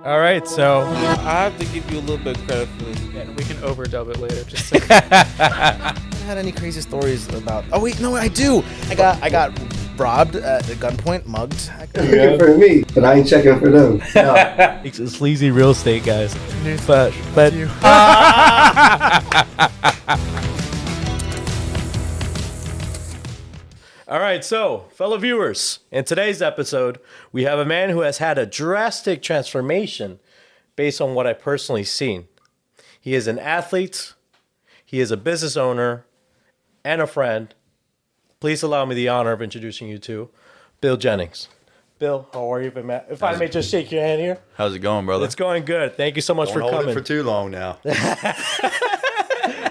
All right, so I have to give you a little bit of credit for this. And we can overdub it later. Just so Haven't had any crazy stories about. Oh wait, no, I do. I got robbed at gunpoint, mugged. Checking for me, but I ain't checking for them. No. sleazy real estate guys. But all right, so fellow viewers, in today's episode, we have a man who has had a drastic transformation based on what I've personally seen. He is an athlete, he is a business owner, and a friend. Please allow me the honor of introducing you to Bill Jennings. Bill, how are you? If I may just shake your hand here. How's it going, brother? It's going good. Thank you so much for Don't hold coming. it for too long now.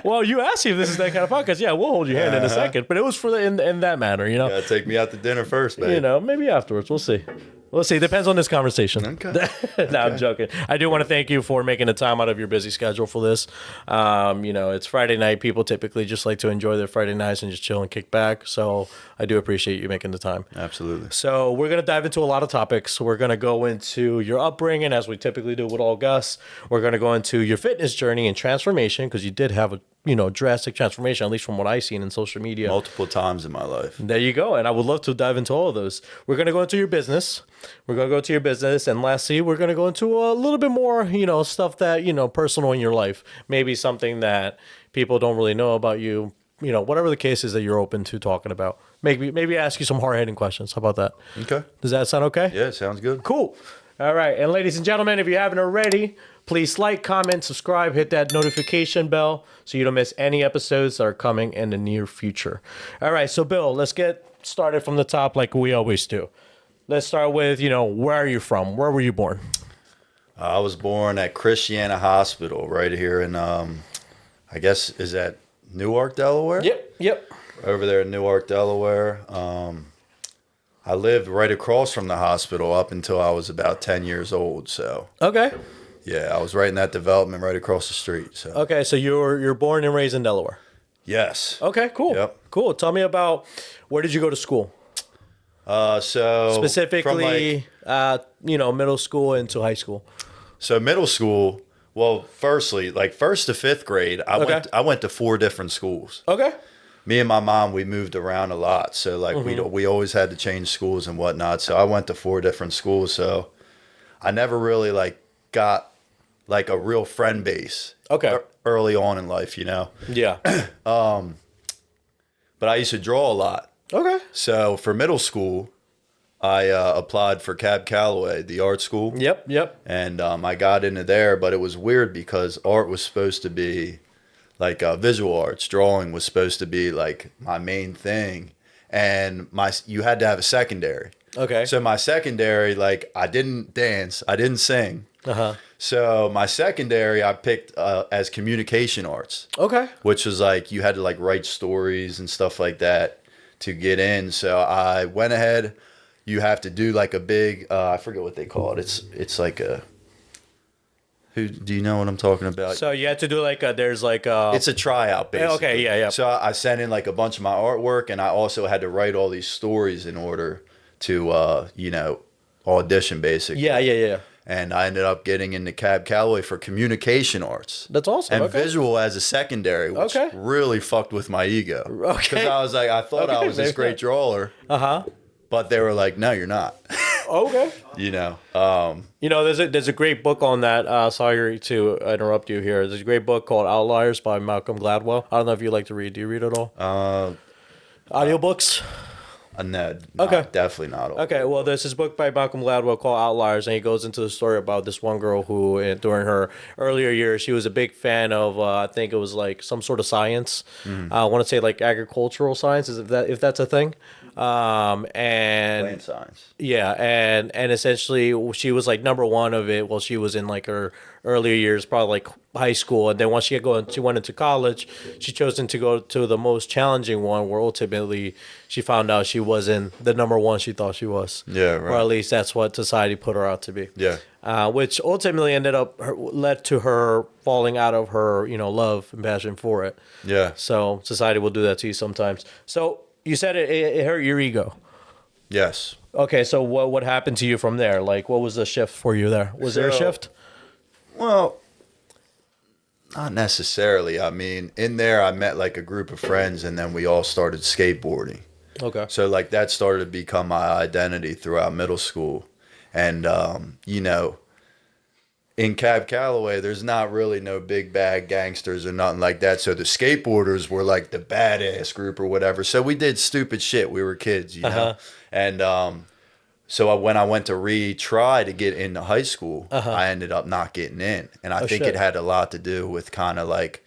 Well, you asked me if this is that kind of podcast. Yeah, we'll hold your hand in a second. But it was for in that manner, you know. Gotta take me out to dinner first, babe. You know, maybe afterwards. We'll see. We'll see. Depends on this conversation. Okay. No, I'm joking. I do want to thank you for making the time out of your busy schedule for this. You know, it's Friday night. People typically just like to enjoy their Friday nights and just chill and kick back. So I do appreciate you making the time. Absolutely. So we're going to dive into a lot of topics. We're going to go into your upbringing, as we typically do with all guests. We're going to go into your fitness journey and transformation, because you did have a drastic transformation, at least from what I've seen in social media. Multiple times in my life. There you go. And I would love to dive into all of those. We're going to go into your business. We're going to go to your business. And lastly, we're going to go into a little bit more, stuff that, personal in your life. Maybe something that people don't really know about you. Whatever the case is that you're open to talking about. Maybe ask you some hard-hitting questions. How about that? Okay. Does that sound okay? Yeah, sounds good. Cool. All right. And ladies and gentlemen, if you haven't already, please like, comment, subscribe, hit that notification bell so you don't miss any episodes that are coming in the near future. All right. So, Bill, let's get started from the top like we always do. Let's start with, where are you from? Where were you born? I was born at Christiana Hospital right here in, I guess, is that Newark, Delaware? Yep. Over there in Newark, Delaware. I lived right across from the hospital up until I was about 10 years old. So, Okay. yeah, I was right in that development right across the street. So, Okay. So you're born and raised in Delaware. yes. Okay. Cool. Yep. Cool. Tell me about, where did you go to school? So Specifically, from middle school into high school. So middle school, well, firstly, like first to fifth grade, I went to 4 different schools. Okay. Me and my mom, we moved around a lot. So like we always had to change schools and whatnot. So I went to 4 different schools. So I never really got like a real friend base. Okay. Early on in life, Yeah. But I used to draw a lot. Okay. So for middle school, I applied for Cab Calloway, the art school. Yep. And I got into there, but it was weird because art was supposed to be like visual arts. Drawing was supposed to be like my main thing. And you had to have a secondary. Okay. So my secondary, like I didn't dance, I didn't sing. Uh-huh. So my secondary I picked as communication arts. Okay. Which was like you had to like write stories and stuff like that to get in. So I went ahead. You have to do like a big, I forget what they call it. It's like a, do you know what I'm talking about? So you had to do It's a tryout, basically. Okay, yeah. So I sent in like a bunch of my artwork, and I also had to write all these stories in order to, audition, basically. Yeah. And I ended up getting into Cab Calloway for communication arts. That's awesome. And Okay. visual as a secondary, which Okay. really fucked with my ego. Okay. Because I was like, I thought I was this great drawer. Uh-huh. But they were like, no, you're not. Okay. There's a great book on that. Sorry to interrupt you here. There's a great book called Outliers by Malcolm Gladwell. I don't know if you like to read. Do you read at all? Audiobooks? No, Okay. definitely not. Okay, well, there's this book by Malcolm Gladwell called Outliers, and he goes into the story about this one girl who, during her earlier years, she was a big fan of, I think it was like some sort of science. I want to say like agricultural science, if that's a thing. And Plant science. yeah, and essentially she was like number one of it while she was in like her earlier years, probably like high school, and then once she went into college, she chose to go to the most challenging one, where ultimately she found out she wasn't the number one she thought she was. Yeah, right. Or at least that's what society put her out to be. Yeah. Which ultimately led to her falling out of her love and passion for it. Yeah. So society will do that to you sometimes. So you said it hurt your ego. Yes. Okay, so what happened to you from there? Like, what was the shift for you there? Was there a So- shift? Well, not necessarily. I mean, in there, I met like a group of friends, and then we all started skateboarding. Okay. So like that started to become my identity throughout middle school. And you know, in Cab Calloway, there's not really no big bad gangsters or nothing like that. So the skateboarders were like the badass group or whatever. So we did stupid shit. We were kids, you know. And so when I went to retry to get into high school, I ended up not getting in. And I think shit. it had a lot to do with kind of like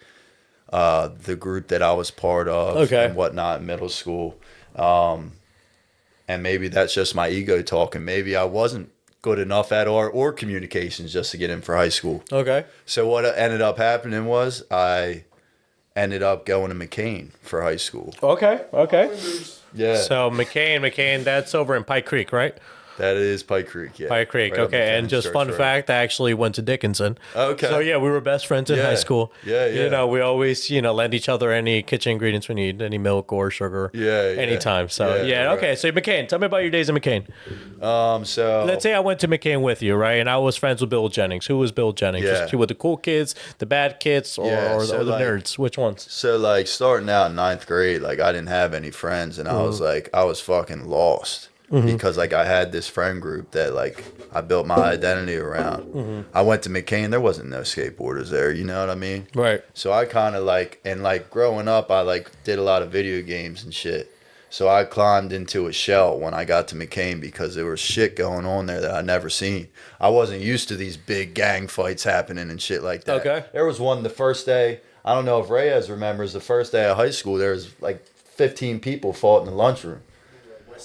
the group that I was part of Okay. and whatnot in middle school. And maybe that's just my ego talking. Maybe I wasn't good enough at art or communications just to get in for high school. Okay. So what ended up happening was I ended up going to McCain for high school. Okay. Okay. Yeah, So McCain, that's over in Pike Creek, right? that is Pike Creek. Yeah, Pike Creek. Right up Okay. And McCain just Church fun Road. fact, I actually went to Dickinson. Okay. So yeah, we were best friends in Yeah. high school. Yeah, yeah. You know, we always, lend each other any kitchen ingredients we need, any milk or sugar. Yeah, yeah. Anytime. So Yeah, right. okay. So McCain, tell me about your days in McCain. So Let's say I went to McCain with you, right? And I was friends with Bill Jennings. Who was Bill Jennings? Yeah. Was he with the cool kids, the bad kids, or, Yeah, or, so or the like- nerds? Which ones? So like starting out in ninth grade, like I didn't have any friends, and I was like, I was fucking lost because like I had this friend group that like I built my identity around. I went to McCain, there wasn't no skateboarders there, you know what I mean? Right. So I kind of like, and like growing up, I like did a lot of video games and shit. So I climbed into a shell when I got to McCain because there was shit going on there that I never seen. I wasn't used to these big gang fights happening and shit like that. Okay. There was one the first day. I don't know if Reyes remembers the first day of high school. There was like 15 people fought in the lunchroom.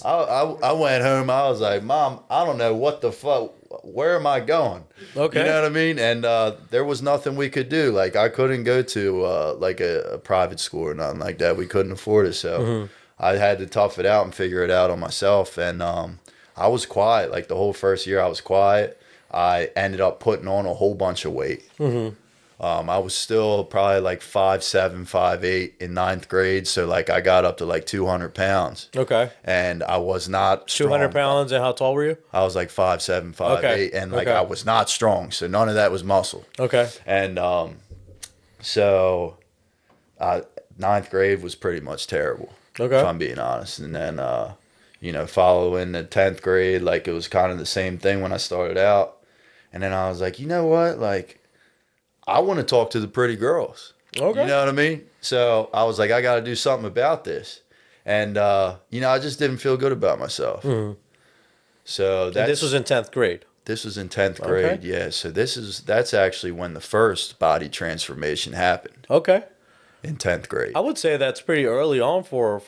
I went home. I was like, Mom, I don't know what the fuck. Where am I going? Okay. You know what I mean? And there was nothing we could do. Like I couldn't go to like a private school or nothing like that. We couldn't afford it. So I had to tough it out and figure it out on myself. And I was quiet. Like the whole first year I was quiet. I ended up putting on a whole bunch of weight. I was still probably like 5'7", 5'8" in ninth grade. So like I got up to like 200 pounds. Okay. And I was not strong. 200 pounds, and how tall were you? I was like 5'7", 5'8", Okay. and like Okay. I was not strong. So none of that was muscle. Okay. And so ninth grade was pretty much terrible. Okay. If I'm being honest. And then, following the 10th grade, like it was kind of the same thing when I started out. And then I was like, you know what? Like, I want to talk to the pretty girls. Okay. You know what I mean? So I was like, I got to do something about this. And, I just didn't feel good about myself. So And this was in 10th grade. this was in 10th grade. Okay. Yeah. So that's actually when the first body transformation happened Okay. in 10th grade. I would say that's pretty early on for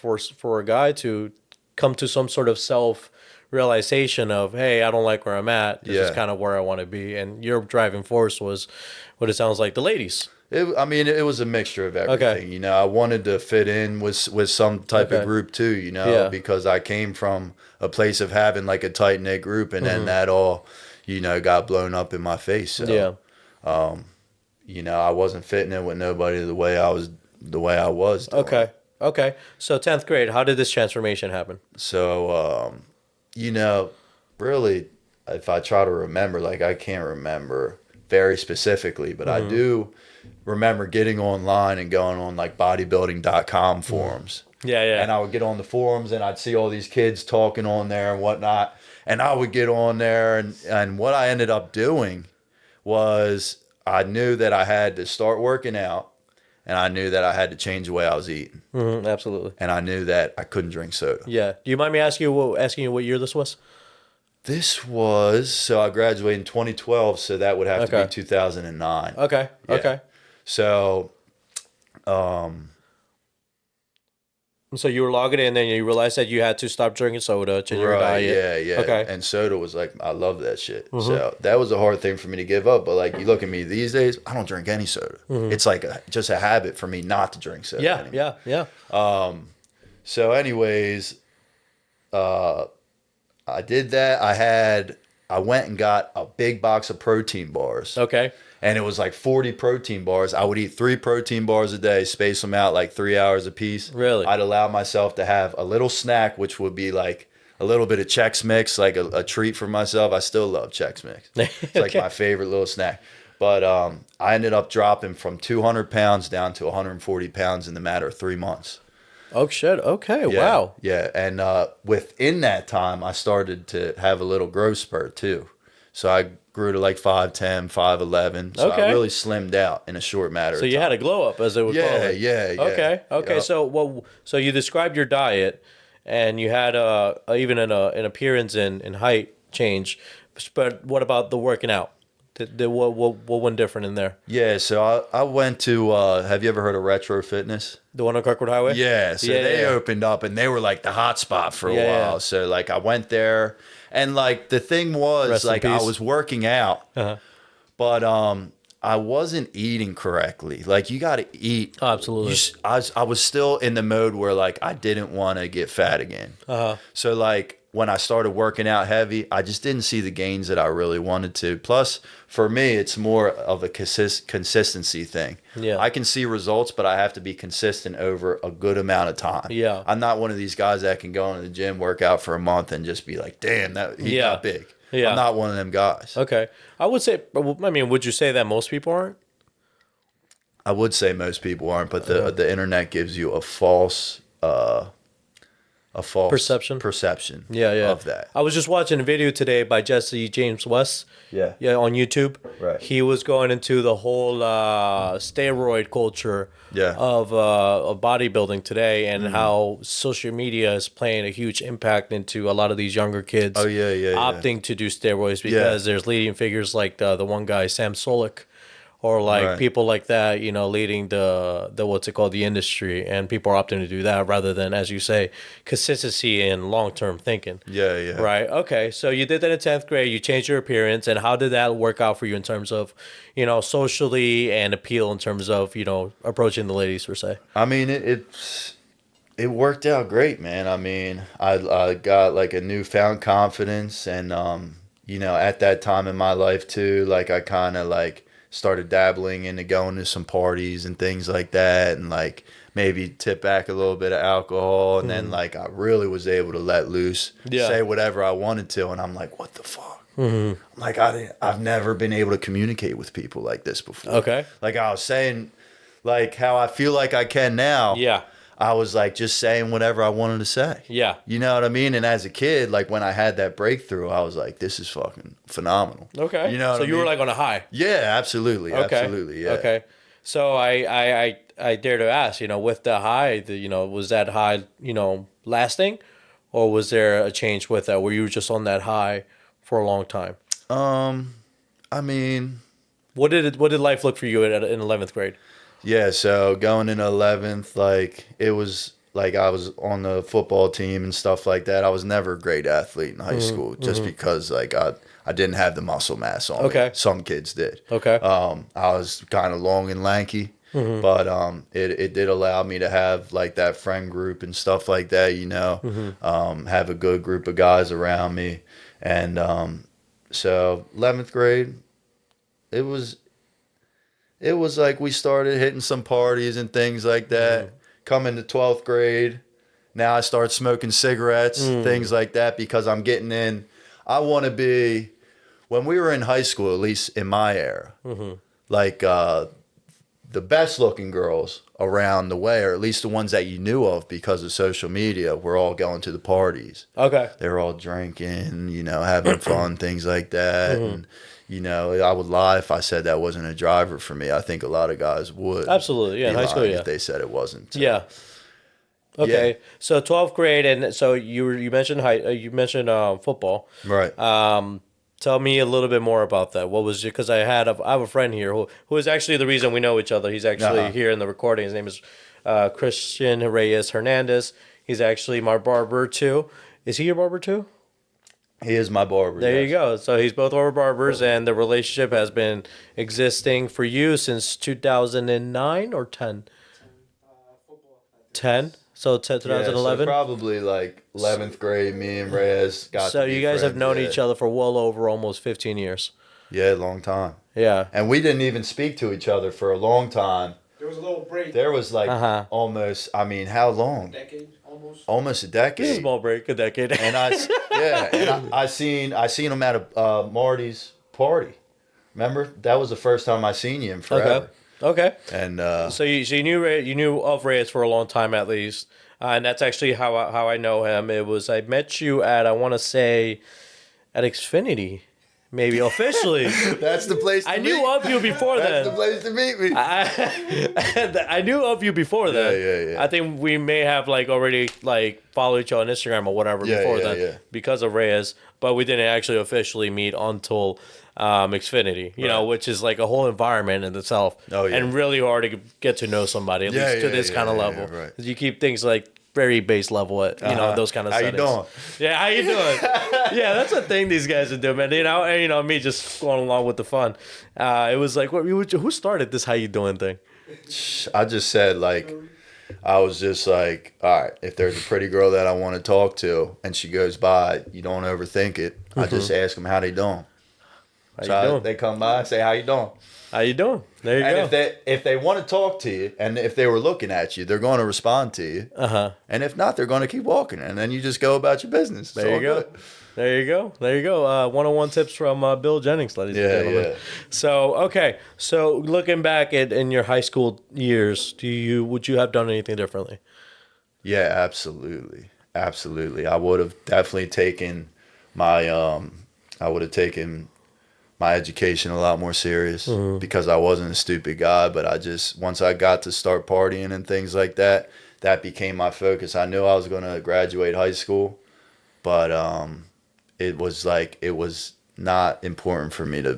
a guy to come to some sort of self-realization of, hey, I don't like where I'm at. This is Yeah. kind of where I want to be. And your driving force was what it sounds like, the ladies. It was a mixture of everything. I wanted to fit in with some type Okay. of group too, Yeah. because I came from a place of having like a tight knit group, and then that all, got blown up in my face. So, Yeah. I wasn't fitting in with nobody the way I was doing. Okay. Okay. So 10th grade, how did this transformation happen? So, really, if I try to remember, like I can't remember very specifically, but I do remember getting online and going on like bodybuilding.com forums. Yeah, yeah. And I would get on the forums and I'd see all these kids talking on there and whatnot. And I would get on there and what I ended up doing was I knew that I had to start working out, and I knew that I had to change the way I was eating. Absolutely. And I knew that I couldn't drink soda. Yeah. Do you mind me asking you what year this was? So I graduated in 2012, so that would have to Okay. be 2009. Okay. Yeah. Okay. So, So you were logging in, and you realized that you had to stop drinking soda, change your right, diet. yeah, yeah. Okay. And soda was like, I love that shit. So that was a hard thing for me to give up. But like, you look at me these days, I don't drink any soda. It's like just a habit for me not to drink soda Yeah, anymore. yeah, yeah. So anyways, I did that. I went and got a big box of protein bars. Okay. And it was like 40 protein bars. I would eat 3 protein bars a day, space them out like 3 hours a piece. Really? I'd allow myself to have a little snack, which would be like a little bit of Chex Mix, like a treat for myself. I still love Chex Mix. It's like my favorite little snack. But I ended up dropping from 200 pounds down to 140 pounds in the matter of 3 months. Oh shit. Okay. Yeah, Wow. Yeah, and within that time, I started to have a little growth spurt too. So I grew to like 5'10", 5'11". So Okay. I really slimmed out in a short matter of So time. you had a glow up, as they would call it. Yeah. Okay. Okay. Yep. So you described your diet, and you had even an appearance in height change. But what about the working out? What went different in there? Yeah, so I went to, have you ever heard of Retro Fitness? The one on Kirkwood Highway? Yeah, so they opened up and they were like the hot spot for a while. Yeah. So like I went there and like the thing was Rest in like I peace. was working out, but I wasn't eating correctly. Like you got to eat. Oh, absolutely. I was still in the mode where like I didn't want to get fat again. So like when I started working out heavy, I just didn't see the gains that I really wanted to. Plus, for me, it's more of a consistency thing. Yeah. I can see results, but I have to be consistent over a good amount of time. Yeah. I'm not one of these guys that can go into the gym, work out for a month, and just be like, damn, he got big. Yeah. I'm not one of them guys. Okay. I would say, I mean, would you say that most people aren't? I would say most people aren't, but the internet gives you a false perception of that. I was just watching a video today by Jesse James West. Yeah. Yeah, on YouTube. Right. He was going into the whole steroid culture Yeah. of bodybuilding today, and how social media is playing a huge impact into a lot of these younger kids. Oh, yeah. Opting to do steroids because there's leading figures like the one guy, Sam Solik, or like Right. people like that, you know, leading the what's it called, the industry, and people are opting to do that rather than, as you say, consistency and long-term thinking. Yeah. Right. Okay. So you did that in 10th grade. You changed your appearance, and how did that work out for you in terms of, you know, socially and appeal in terms of, you know, approaching the ladies per se? I mean, it worked out great, man. I mean, I got like a newfound confidence, and you know, at that time in my life too, like I kind of like started dabbling into going to some parties and things like that, and like maybe tip back a little bit of alcohol, and then like I really was able to let loose, say whatever I wanted to, and I'm like, what the fuck? I'm like, I've never been able to communicate with people like this before. Okay. Like I was saying, like how I feel like I can now. Yeah. I was like just saying whatever I wanted to say. Yeah. You know what I mean? And as a kid, like when I had that breakthrough, I was like, this is fucking phenomenal. Okay. You know what so I you mean? were like on a high. Yeah, absolutely. Okay. Absolutely. Yeah. Okay. So I dare to ask, you know, with the high, you know, was that high, you know, lasting, or was there a change with that? Were you just on that high for a long time? I mean, What did life look for you in 11th grade? yeah, so going into 11th, like it was like I was on the football team and stuff like that. I was never a great athlete in high school just because like I didn't have the muscle mass on me. Some kids did. Okay. I was kind of long and lanky, but it did allow me to have like that friend group and stuff like that, you know, have a good group of guys around me. And so 11th grade, it was like we started hitting some parties and things like that. Coming to 12th grade, now I start smoking cigarettes, things like that, because I'm getting in. I want to be, when we were in high school, at least in my era, like the best looking girls around the way, or at least the ones that you knew of because of social media, were all going to the parties. Okay. They were all drinking, you know, having fun, things like that. And, you know, I would lie if I said that wasn't a driver for me. I think a lot of guys would. Absolutely, yeah, be high school, lying yeah. if they said it wasn't. So. Yeah. Okay. Yeah. So 12th grade, and so you mentioned football. Right. Tell me a little bit more about that. What was it? Because I have a friend here who is actually the reason we know each other. He's actually here in the recording. His name is Christian Reyes Hernandez. He's actually my barber too. Is he your barber too? He is my barber. There yes. you go. So he's both our barbers, and the relationship has been existing for you since 2009 or 10? 10? So 2011? Yeah, so probably like 11th grade, me and Reyes got So to be you guys have friends, known yeah. each other for well over almost 15 years. Yeah, long time. Yeah. And we didn't even speak to each other for a long time. There was a little break. There was like almost, I mean, how long? Decade, almost a decade. Small break, a decade. And I seen him at a Marty's party. Remember, that was the first time I seen you in forever. Okay. And So you knew of Reyes for a long time at least, and that's actually how I know him. It was I met you at, I want to say, at Xfinity, maybe officially. that's the place. To I meet. knew of you before That's the then. place to meet me. I knew of you before then. Yeah. I think we may have already followed each other on Instagram or whatever before then because of Reyes, but we didn't actually officially meet until Xfinity, you know, which is a whole environment in itself. Oh, yeah. And really hard to get to know somebody, at least to this kind of level. right. 'Cause you keep things very base level at those kind of How settings. you doing? Yeah, how you doing? Yeah, that's the thing these guys are doing, man. And me just going along with the fun. It was who started this how you doing thing? I just said I was just all right, if there's a pretty girl that I want to talk to and she goes by, you don't overthink it. I just ask them how they doing. They come by and say, how you doing? How you doing? There you go. And if they want to talk to you, and if they were looking at you, they're going to respond to you. And if not, they're going to keep walking, and then you just go about your business. There you go. There you go. 101 tips from Bill Jennings, ladies and gentlemen. Yeah. So okay. So looking back in your high school years, would you have done anything differently? Yeah, absolutely. I would have definitely taken my education a lot more serious because I wasn't a stupid guy, but once I got to start partying and things like that, that became my focus. I knew I was going to graduate high school, but it was not important for me to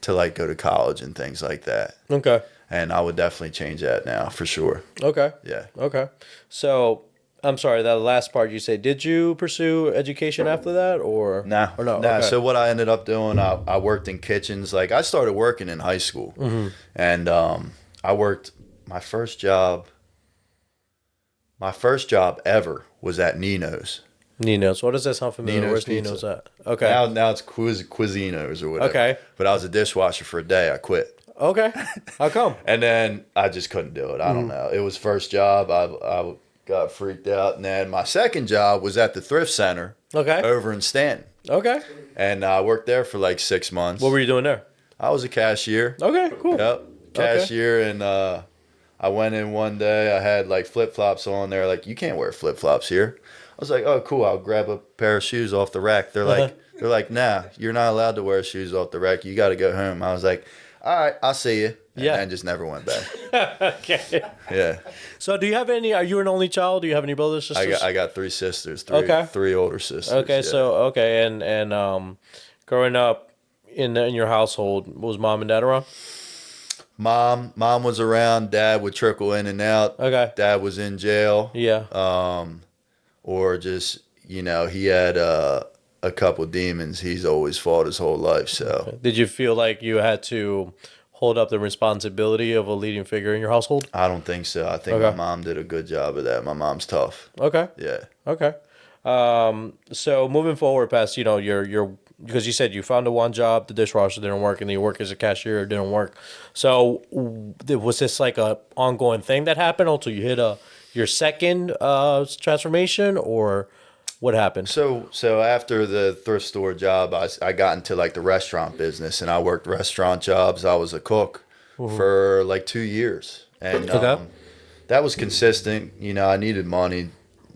go to college and things like that. Okay. And I would definitely change that now for sure. Okay. Yeah. Okay. So I'm sorry, that last part you said, did you pursue education after that or? Nah. Or no? Nah. Okay. So what I ended up doing, I worked in kitchens. I started working in high school, and I worked my first job ever was at Nino's. Nino's. What does that sound familiar? Nino's Where's Pizza. Nino's at? Okay. Now it's Cuisino's or whatever. Okay. But I was a dishwasher for a day. I quit. Okay. How come? And then I just couldn't do it. I don't know. It was first job. I got freaked out. And then my second job was at the thrift center over in Stanton. Okay. And I worked there for 6 months. What were you doing there? I was a cashier. Okay, cool. Yep. Cashier. And I went in one day. I had flip-flops on there. You can't wear flip-flops here. I was like, oh, cool. I'll grab a pair of shoes off the rack. They're like, nah, you're not allowed to wear shoes off the rack. You got to go home. I was like, all right, I'll see you. And then just never went back. Okay. Yeah. So do you have any, are you an only child? Do you have any brothers, sisters? I got 3 sisters, three older sisters. Okay, yeah. so, and growing up in your household, was mom and dad around? Mom was around. Dad would trickle in and out. Okay. Dad was in jail. Yeah. Or just, he had a couple demons he's always fought his whole life. So Did you feel like you had to hold up the responsibility of a leading figure in your household? I don't think so. I think my mom did a good job of that. My mom's tough. Okay. Yeah. Okay. So moving forward past, your because you said you found the one job, the dishwasher didn't work, and then you work as a cashier, it didn't work. So was this a ongoing thing that happened until you hit your second transformation, or what happened? So after the thrift store job, I got into the restaurant business, and I worked restaurant jobs. I was a cook for 2 years, and that was consistent. I needed money.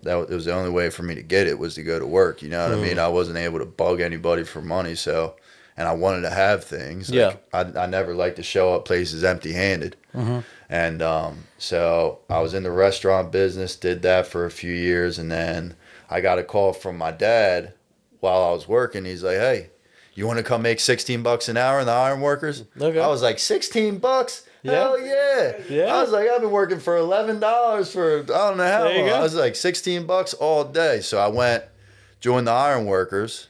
It was the only way for me to get it was to go to work. You know what I mean? I wasn't able to bug anybody for money. So, and I wanted to have things. I never liked to show up places empty-handed. And so I was in the restaurant business, did that for a few years, and then I got a call from my dad while I was working. He's like, "Hey, you want to come make $16 an hour in the iron workers?" Okay. I was like, $16? Hell yeah. I was like, I've been working for $11 for I don't know how long. I was like, $16 all day. So I went, joined the iron workers,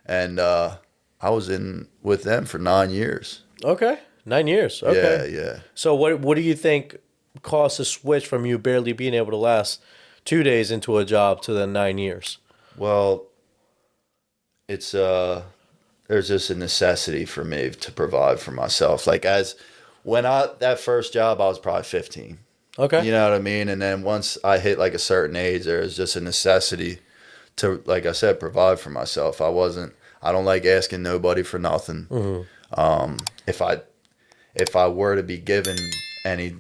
and I was in with them for 9 years. Okay. 9 years. Okay. Yeah. So what do you think caused the switch from you barely being able to last 2 days into a job to the 9 years? Well, it's there's just a necessity for me to provide for myself. That first job, I was probably 15. Okay. You know what I mean? And then once I hit like a certain age, there was just a necessity to, like I said, provide for myself. I don't like asking nobody for nothing. If I were to be given any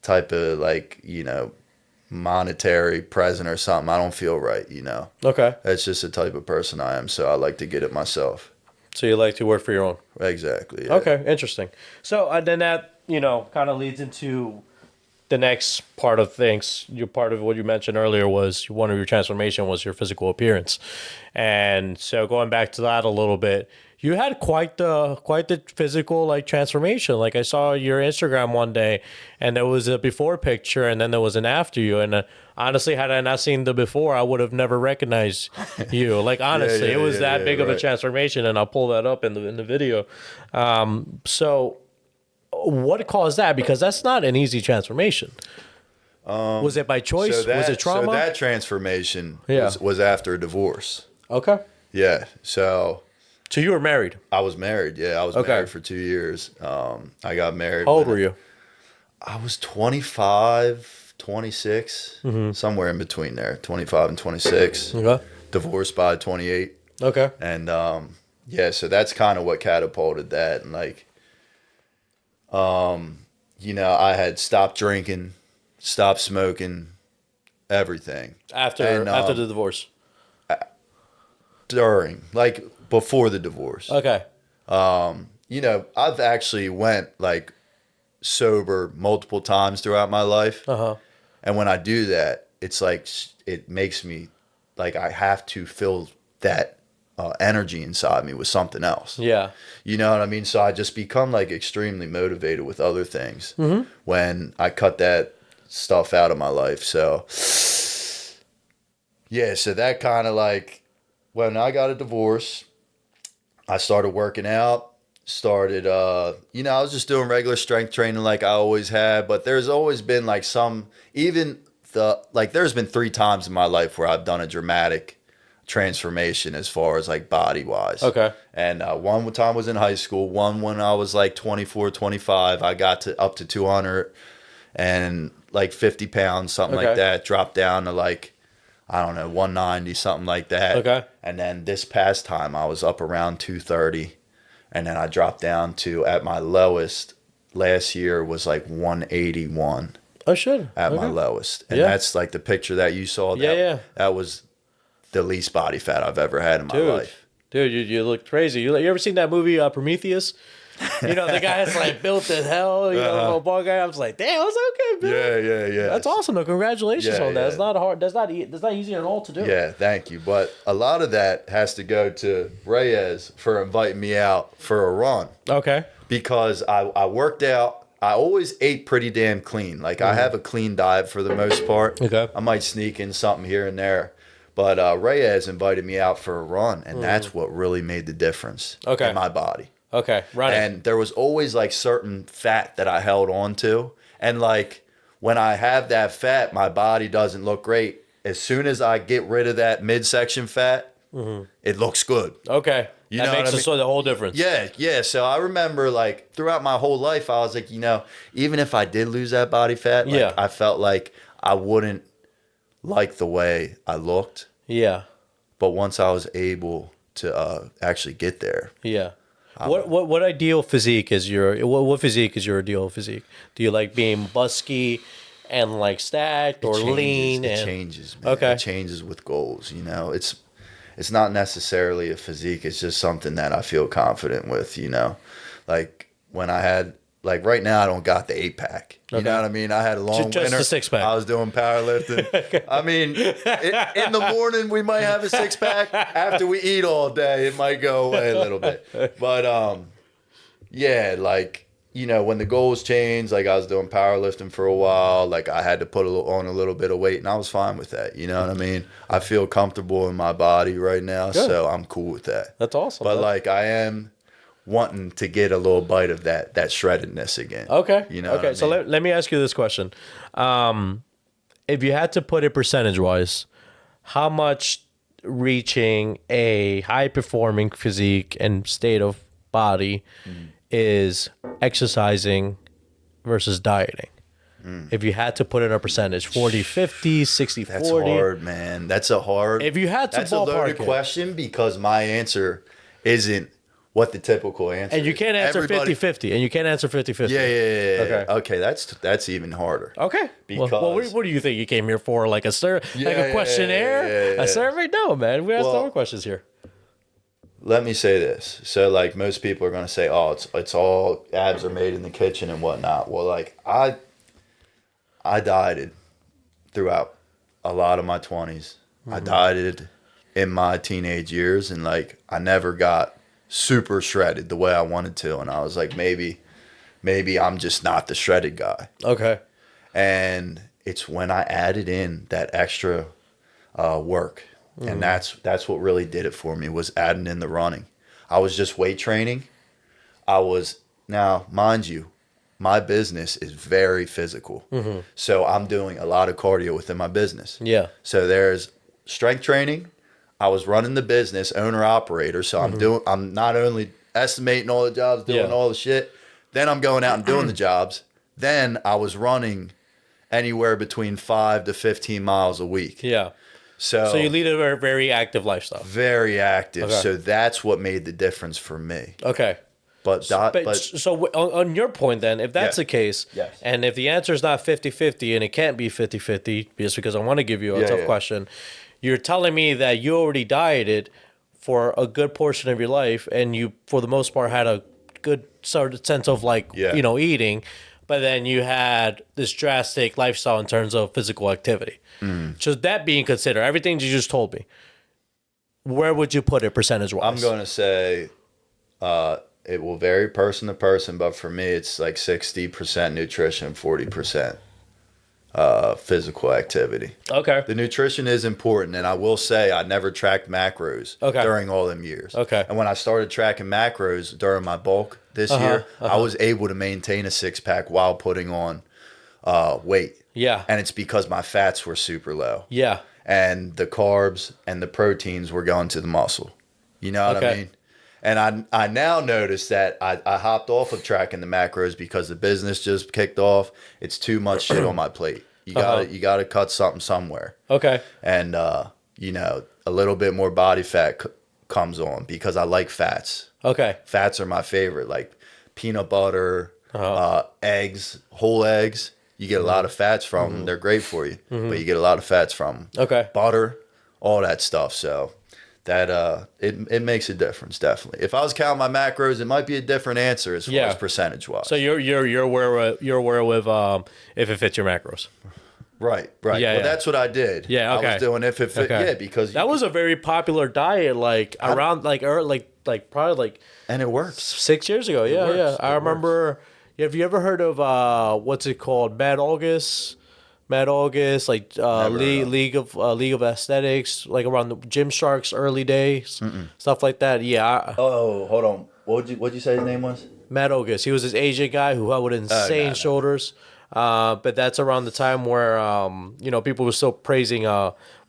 type of like, monetary present or something, I don't feel right, Okay. That's just the type of person I am. So I like to get it myself. So you like to work for your own. Exactly. Yeah. Okay, interesting. So then that kind of leads into the next part of things. Your part of what you mentioned earlier was one of your transformation was your physical appearance, and so going back to that a little bit, you had quite the physical like transformation. Like I saw your Instagram one day, and there was a before picture, and then there was an after you. And honestly, had I not seen the before, I would have never recognized you. Like honestly, it was that big of a transformation, and I'll pull that up in the video. So what caused that? Because that's not an easy transformation. Was it by choice? Was it trauma? So that transformation Yeah. was after a divorce. Okay. Yeah. So you were married. I was married. Yeah, I was Okay. married for 2 years. I got married. How old when were you? I was 25, 26, somewhere in between there, 25 and 26. Okay. Divorced by 28. Okay. And so that's kind of what catapulted that. And like, I had stopped drinking, stopped smoking, everything. After the divorce. Before the divorce. Okay. I've actually went like sober multiple times throughout my life. Uh-huh. And when I do that, it's like, it makes me like, I have to fill that energy inside me with something else. Yeah. You know what I mean? So I just become like extremely motivated with other things when I cut that stuff out of my life. So yeah, so that kind of like, when I got a divorce, I started working out, I was just doing regular strength training like I always had, but there's always been like there's been 3 times in my life where I've done a dramatic transformation as far as like body wise. Okay. And one time was in high school, one when I was like 24, 25, I got to up to 200 and like 50 pounds, something Okay. like that, dropped down to like, I don't know, 190, something like that. Okay. And then this past time I was up around 230, and then I dropped down to, at my lowest last year was like 181 Oh shit. at my Okay. lowest. And Yeah. that's like the picture that you saw. Yeah. That was the least body fat I've ever had in my Dude. life. Dude, you look crazy. You ever seen that movie Prometheus? The guy's like built as hell, little ball guy. I was like, damn, that's okay, man. Yeah. That's awesome though. Congratulations Yeah, on that. yeah. It's not hard. That's not easy at all to do. Yeah, thank you. But a lot of that has to go to Reyes for inviting me out for a run, Okay. because I worked out. I always ate pretty damn clean. Like I have a clean diet for the most part. Okay. I might sneak in something here and there. But Reyes invited me out for a run, and that's what really made the difference Okay. in my body. Okay. Running. And there was always like certain fat that I held on to. And like when I have that fat, my body doesn't look great. As soon as I get rid of that midsection fat, it looks good. Okay. You that know makes what I mean? So the whole difference. Yeah. So I remember like throughout my whole life, I was like, even if I did lose that body fat, like, Yeah. I felt like I wouldn't like the way I looked. Yeah. But once I was able to actually get there, Yeah. What ideal physique is what physique is your ideal physique? Do you like being busky and like stacked or lean? It and changes, man. Okay. It changes with goals. It's not necessarily a physique. It's just something that I feel confident with. Like when I had, like right now, I don't got the 8-pack. You know what I mean? I had a long Just winter. the 6-pack. I was doing powerlifting. I mean, in the morning we might have a 6-pack. After we eat all day, it might go away a little bit. But yeah, like when the goals changed, like I was doing powerlifting for a while. Like I had to put on a little bit of weight, and I was fine with that. You know what I mean? I feel comfortable in my body right now, so I'm cool with that. That's awesome. But man. like I am wanting to get a little bite of that shreddedness again. Okay. What Okay. I So mean? let me ask you this question: if you had to put it percentage-wise, how much reaching a high-performing physique and state of body is exercising versus dieting? If you had to put in a percentage, 40, 50, 60, That's 40. hard, man. That's a hard. If you had to that's a ballpark loaded it. question because my answer isn't what the typical answer. And you is. can't answer Everybody- 50-50. And you can't answer 50-50. Yeah. Okay. Okay, that's even harder. Okay. Because- well, what do you think you came here for? Like a Yeah, questionnaire? yeah. A survey? No, man. We asked Well- our questions here. Let me say this. So, like, most people are going to say, oh, it's all abs are made in the kitchen and whatnot. Well, like, I dieted throughout a lot of my 20s. I dieted in my teenage years, and, like, I never got super shredded the way I wanted to. And I was like, maybe I'm just not the shredded guy. Okay. And it's when I added in that extra work. And that's what really did it for me, was adding in the running. I was just weight training. Now, mind you, my business is very physical. So I'm doing a lot of cardio within my business. Yeah. So there's strength training. I was running the business, owner operator. So I'm not only estimating all the jobs, doing all the shit. Then I'm going out and doing the jobs. Then I was running anywhere between 5 to 15 miles a week. Yeah. So you lead a very, very active lifestyle. Very active. Okay. So that's what made the difference for me. Okay. But So on your point then, if that's Yeah. the case, Yes. and if the answer is not 50-50 and it can't be 50-50, just because I want to give you a tough question, you're telling me that you already dieted for a good portion of your life and you, for the most part, had a good sort of sense of like, eating, but then you had this drastic lifestyle in terms of physical activity. So that being considered, everything you just told me, where would you put it percentage-wise? I'm going to say it will vary person to person, but for me, it's like 60% nutrition, 40% physical activity. Okay. The nutrition is important, and I will say I never tracked macros during all them years. Okay. And when I started tracking macros during my bulk this year, I was able to maintain a six-pack while putting on weight. Yeah. And it's because my fats were super low. Yeah. And the carbs and the proteins were going to the muscle. You know what I mean? And I now notice that I hopped off of tracking the macros because the business just kicked off. It's too much shit on my plate. You gotta cut something somewhere. Okay. And a little bit more body fat comes on because I like fats. Okay. Fats are my favorite, like peanut butter, eggs, whole eggs. You get a lot of fats from them. They're great for you, but you get a lot of fats from them. Okay. Butter, all that stuff. So that it makes a difference, definitely. If I was counting my macros, it might be a different answer as far as percentage wise. So you're aware with if it fits your macros. Right. Yeah, Well, that's what I did. Yeah, okay. I was doing if it fit. Okay. Yeah, because That was a very popular diet, around probably like and it works. 6 years ago. Yeah, works. yeah. I remember. Have you ever heard of what's it called? Mad August, like League of Aesthetics, like around the Gymshark's early days, stuff like that. Yeah. Oh, hold on. What'd you say his name was? Matt August. He was this Asian guy who had insane shoulders. But that's around the time where people were still praising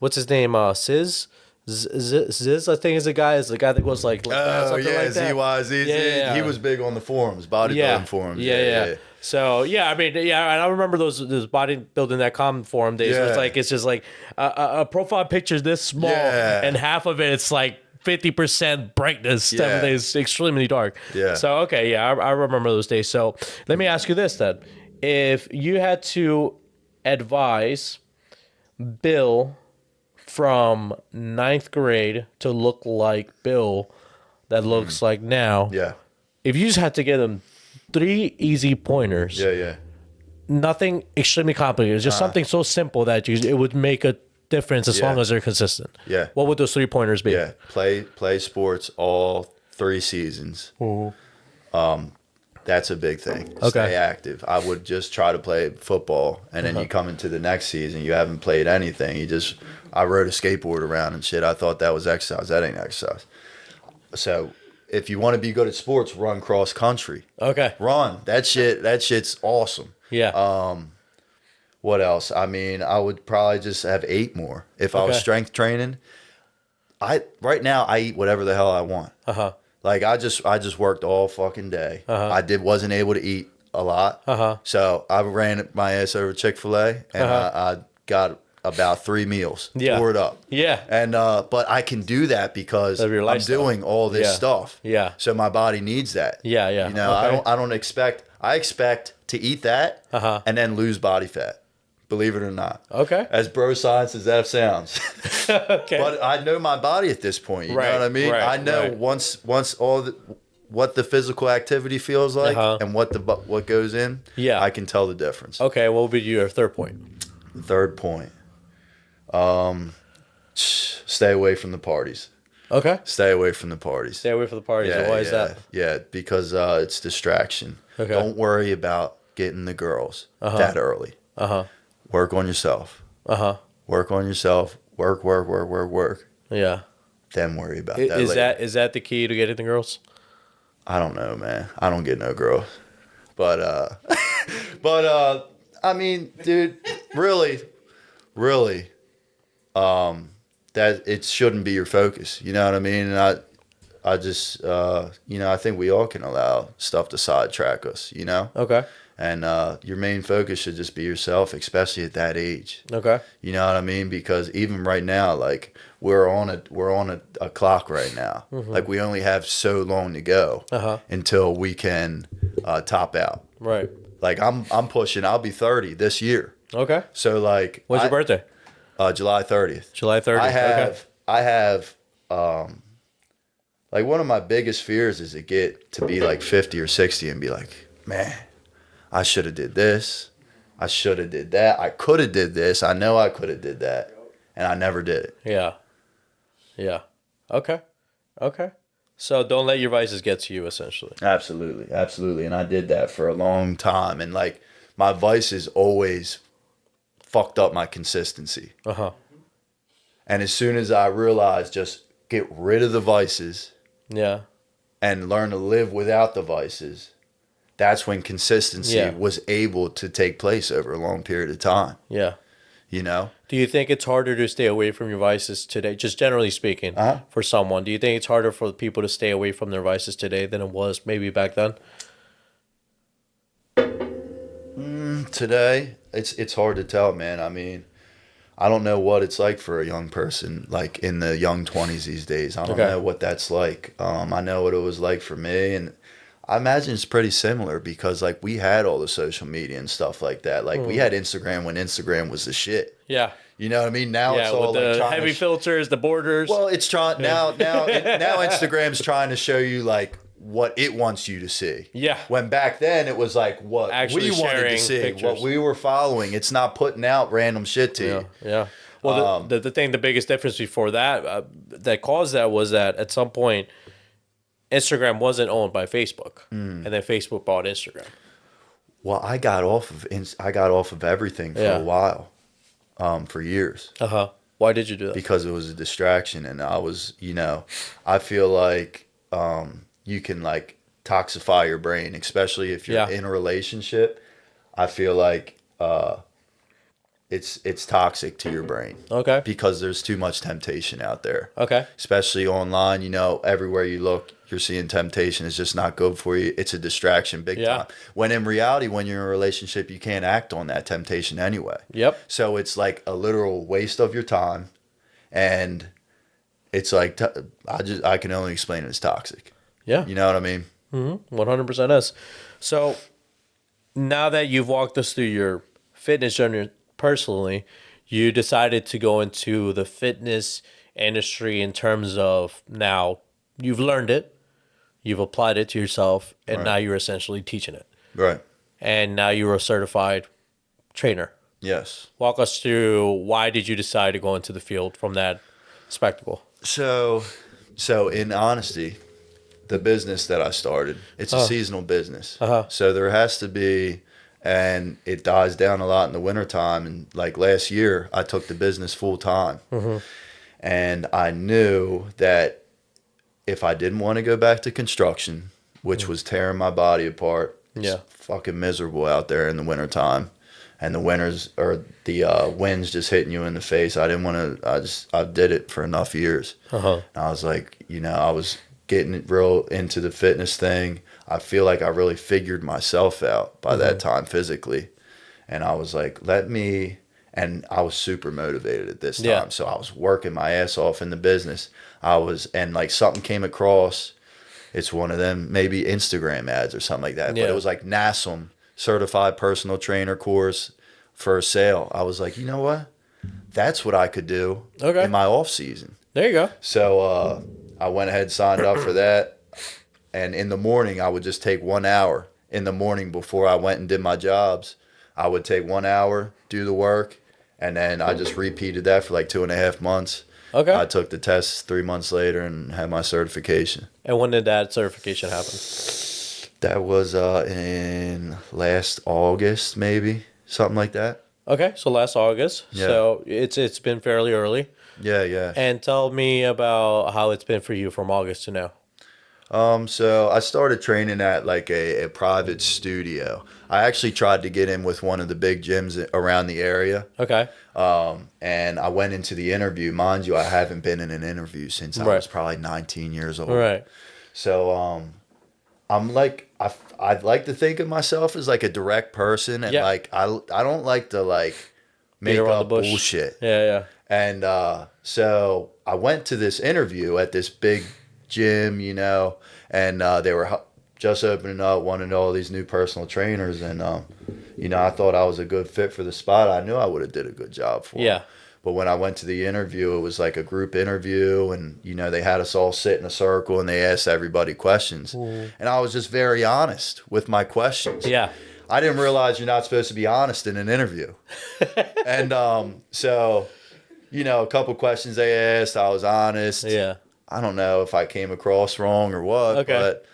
what's his name, Ziz, I think is the guy that was like Oh something yeah, like that. ZYZ. Yeah. He was big on the forums, bodybuilding forums. Yeah. So I mean, I remember those bodybuilding.com forum days. Where it's just like a profile picture this small, and half of it's like 50% brightness. Yeah. It's extremely dark. Yeah. So I remember those days. So let me ask you this then: if you had to advise Bill from 9th grade to look like Bill that looks like now, if you just had to give him 3 easy pointers, nothing extremely complicated, just something so simple that it would make a difference as long as they're consistent. Yeah. What would those 3 pointers be? Yeah. Play sports all 3 seasons. That's a big thing. Okay. Stay active. I would just try to play football, and then you come into the next season, you haven't played anything. I rode a skateboard around and shit. I thought that was exercise. That ain't exercise. So if you want to be good at sports, run cross country. Okay. Run. That shit's awesome. Yeah. What else? I mean, I would probably just have 8 more. If I was strength training, right now I eat whatever the hell I want. Like I just worked all fucking day. Wasn't able to eat a lot. So I ran my ass over Chick-fil-A, and I got about 3 meals. Yeah. Tore it up. Yeah. And but I can do that because Of your I'm lifestyle. doing all this Yeah. stuff. Yeah. So my body needs that. Yeah, yeah. You know, Okay. I don't expect. I expect to eat that and then lose body fat. Believe it or not. Okay. As bro science as that sounds. Okay. But I know my body at this point. You Right, know what I mean? right, I know right. once all what the physical activity feels like and what goes in. Yeah. I can tell the difference. Okay, what would be your third point? Third point. Stay away from the parties. Okay. Stay away from the parties. Stay away from the parties. Why is that? Yeah, because it's distraction. Okay. Don't worry about getting the girls that early. Work on yourself. Work on yourself. Work. Yeah. Then worry about that Is later. is that the key to getting the girls? I don't know, man. I don't get no girls. But I mean, dude, really, that it shouldn't be your focus. You know what I mean? And I just, I think we all can allow stuff to sidetrack us, you know? Okay. And your main focus should just be yourself, especially at that age. Okay. You know what I mean? Because even right now, like we're on a clock right now. Like we only have so long to go until we can top out. Right. Like I'm pushing. I'll be 30 this year. Okay. So like, When's your birthday? July 30th. July 30th. I have like one of my biggest fears is to get to be like 50 or 60 and be like, man, I should have did this. I should have did that. I could have did this. I know I could have did that. And I never did it. Yeah. Yeah. Okay. Okay. So don't let your vices get to you, essentially. Absolutely. Absolutely. And I did that for a long time. And like my vices always fucked up my consistency. And as soon as I realized just get rid of the vices Yeah. and learn to live without the vices, that's when consistency Yeah. was able to take place over a long period of time, Yeah. you know? Do you think it's harder to stay away from your vices today, just generally speaking, for someone? Do you think it's harder for people to stay away from their vices today than it was maybe back then? Today, it's hard to tell, man. I mean, I don't know what it's like for a young person, like in the young 20s these days. I don't know what that's like. I know what it was like for me, and I imagine it's pretty similar because like we had all the social media and stuff like that. Like we had Instagram when Instagram was the shit. Yeah. You know what I mean? Now it's Yeah, all with like the trying heavy to filters, the borders. well, it's trying now Instagram's trying to show you like what it wants you to see. Yeah. When back then it was like what Actually we wanted to sharing see, pictures. what we were following. It's not putting out random shit to you. Yeah. Well, the biggest difference before that that caused that was that at some point, Instagram wasn't owned by Facebook, and then Facebook bought Instagram. Well, I got off of everything for a while, for years. Why did you do that? Because it was a distraction, and I was, I feel like you can like toxify your brain, especially if you're in a relationship. I feel like it's toxic to your brain. Okay. Because there's too much temptation out there. Okay. Especially online, everywhere you look, you're seeing temptation. It's just not good for you. It's a distraction big time. When in reality, when you're in a relationship, you can't act on that temptation anyway. Yep. So it's like a literal waste of your time. And it's like, I can only explain it as toxic. Yeah. You know what I mean? 100% is. So now that you've walked us through your fitness journey personally, you decided to go into the fitness industry in terms of now you've learned it, you've applied it to yourself, and now you're essentially teaching it. Right. And now you're a certified trainer. Yes. Walk us through why did you decide to go into the field from that spectacle? So in honesty, the business that I started, it's a seasonal business. So there has to be, and it dies down a lot in the wintertime. And like last year, I took the business full time. And I knew that if I didn't want to go back to construction, which was tearing my body apart, it's fucking miserable out there in the wintertime. And the winters or the winds just hitting you in the face. I didn't want to, I did it for enough years. And I was like, I was getting real into the fitness thing. I feel like I really figured myself out by that time physically. And I was like, and I was super motivated at this time. Yeah. So I was working my ass off in the business. And like something came across. It's one of them, maybe Instagram ads or something like that. Yeah. But it was like NASM, Certified Personal Trainer course for sale. I was like, you know what? That's what I could do in my off season. There you go. So I went ahead and signed up for that. And in the morning, I would just take 1 hour. In the morning before I went and did my jobs, I would take 1 hour, do the work, and then I just repeated that for like 2.5 months. Okay. I took the test 3 months later and had my certification. And when did that certification happen? That was in last August, maybe, something like that. Okay, so last August. Yeah. So it's been fairly early. Yeah. And tell me about how it's been for you from August to now. So I started training at like a private studio. I actually tried to get in with one of the big gyms around the area. Okay. And I went into the interview. Mind you, I haven't been in an interview since I was probably 19 years old. Right. So I'm like, I'd like to think of myself as like a direct person, and like I don't like to like make up bullshit. Yeah. And so I went to this interview at this big gym, you know, and they were just opening up, wanting all these new personal trainers, and you know, I thought I was a good fit for the spot. I knew I would have did a good job for them. But when I went to the interview, it was like a group interview, and you know, they had us all sit in a circle and they asked everybody questions. And I was just very honest with my questions. Yeah. I didn't realize you're not supposed to be honest in an interview. And so, you know, a couple questions they asked, I was honest. Yeah. I don't know if I came across wrong or what, but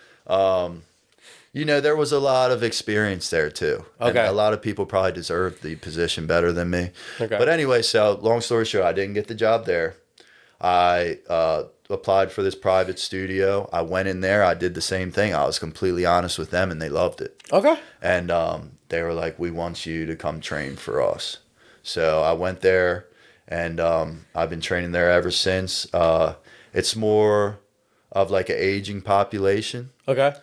you know, there was a lot of experience there too. And a lot of people probably deserved the position better than me. But anyway, so long story short, I didn't get the job there. I applied for this private studio. I went in there. I did the same thing. I was completely honest with them, and they loved it. Okay. And they were like, we want you to come train for us. So I went there, and I've been training there ever since. It's more of like an aging population. Okay.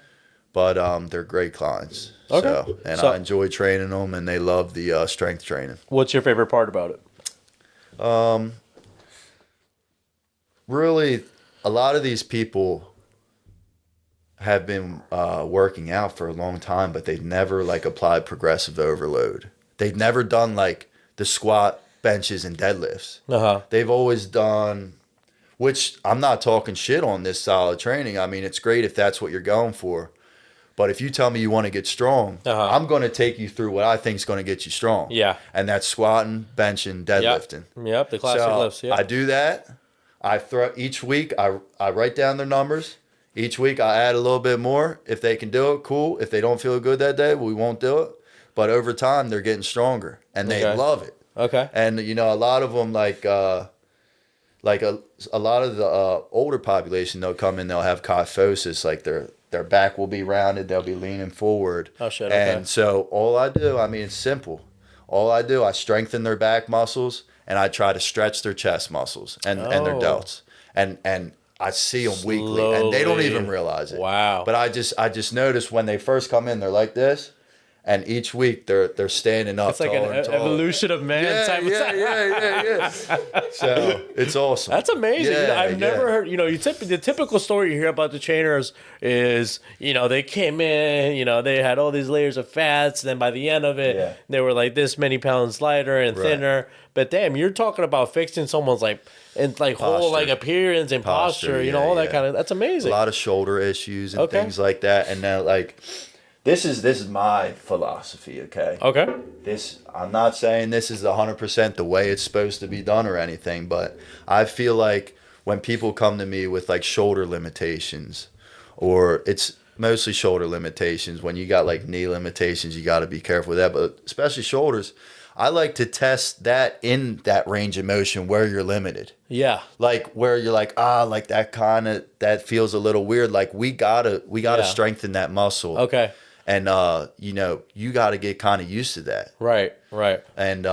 But they're great clients. Okay. So I enjoy training them, and they love the strength training. What's your favorite part about it? Really, a lot of these people have been working out for a long time, but they've never like applied progressive overload. They've never done like the squat, benches, and deadlifts. They've always done, which I'm not talking shit on this style of training. I mean, it's great if that's what you're going for. But if you tell me you want to get strong, I'm going to take you through what I think is going to get you strong. Yeah. And that's squatting, benching, deadlifting. Yep, the classic lifts. Yeah. I do that. I throw each week. I write down their numbers. Each week I add a little bit more. If they can do it, cool. If they don't feel good that day, we won't do it. But over time, they're getting stronger, and they love it. Okay. And you know, a lot of them like a lot of the older population, they'll come in, they'll have kyphosis, like their back will be rounded, they'll be leaning forward. Oh shit. Okay. And so all I do, I mean, it's simple. All I do, I strengthen their back muscles, and I try to stretch their chest muscles and their delts. And I see them weekly, and they don't even realize it. Wow. But I just notice when they first come in, they're like this. And each week they're standing up. It's like an evolution of man. Yeah. So it's awesome. That's amazing. Yeah, I've never heard. You know, the typical story you hear about the trainers is, you know, they came in, you know, they had all these layers of fats, and then by the end of it, they were like this many pounds lighter and thinner. But damn, you're talking about fixing someone's whole like appearance and posture, you know, all that kind of. That's amazing. A lot of shoulder issues and things like that, and now like. This is my philosophy, okay? Okay. I'm not saying this is 100% the way it's supposed to be done or anything, but I feel like when people come to me with like shoulder limitations, or it's mostly shoulder limitations, when you got like knee limitations, you got to be careful with that, but especially shoulders, I like to test that in that range of motion where you're limited. Yeah. Like where you're like, like that feels a little weird. Like we gotta strengthen that muscle. Okay. And, you know, you got to get kind of used to that. Right. And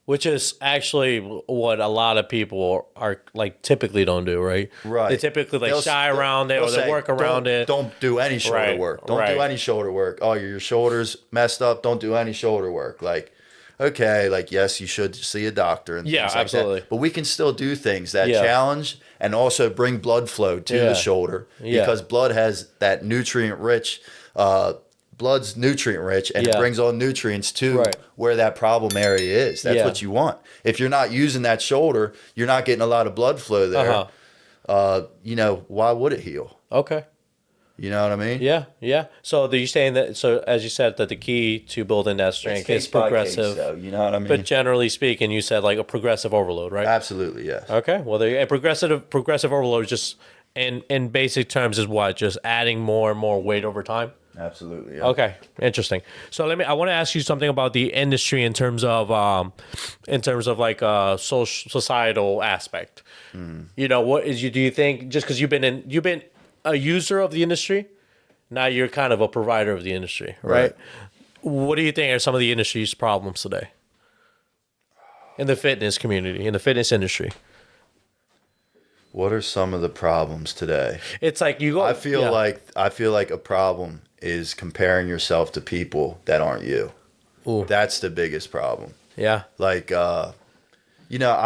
Which is actually what a lot of people are like typically don't do, right? Right. They typically like They'll- shy around it or they say, work around don't, it. Don't do any shoulder Right, work. Don't right. do any shoulder work. Oh, your shoulder's messed up. Don't do any shoulder work. Like, okay, like yes, you should see a doctor and Yeah, things like absolutely. that. But we can still do things that Yeah. challenge and also bring blood flow to Yeah. the shoulder Yeah. because blood has that nutrient rich. Blood's nutrient rich and Yeah. it brings all nutrients to Right. where that problem area is. That's Yeah. what you want. If you're not using that shoulder, you're not getting a lot of blood flow there. Why would it heal? Okay. You know what I mean? Yeah, yeah. So you're saying that, so as you said, that the key to building that strength is progressive. You know what I mean? But generally speaking, you said like a progressive overload, right? Absolutely, yes. Okay. Well, a progressive overload is just, in basic terms, is what? Just adding more and more weight over time? Absolutely, yeah. Okay, interesting. So I want to ask you something about the industry in terms of like societal aspect. You know, do you think just because you've been a user of the industry, now you're kind of a provider of the industry, right? What do you think are some of the industry's problems today in the fitness community, in the fitness industry? What are some of the problems today? It's like you go. I feel like a problem is comparing yourself to people that aren't you. Ooh. That's the biggest problem. Yeah. Like, I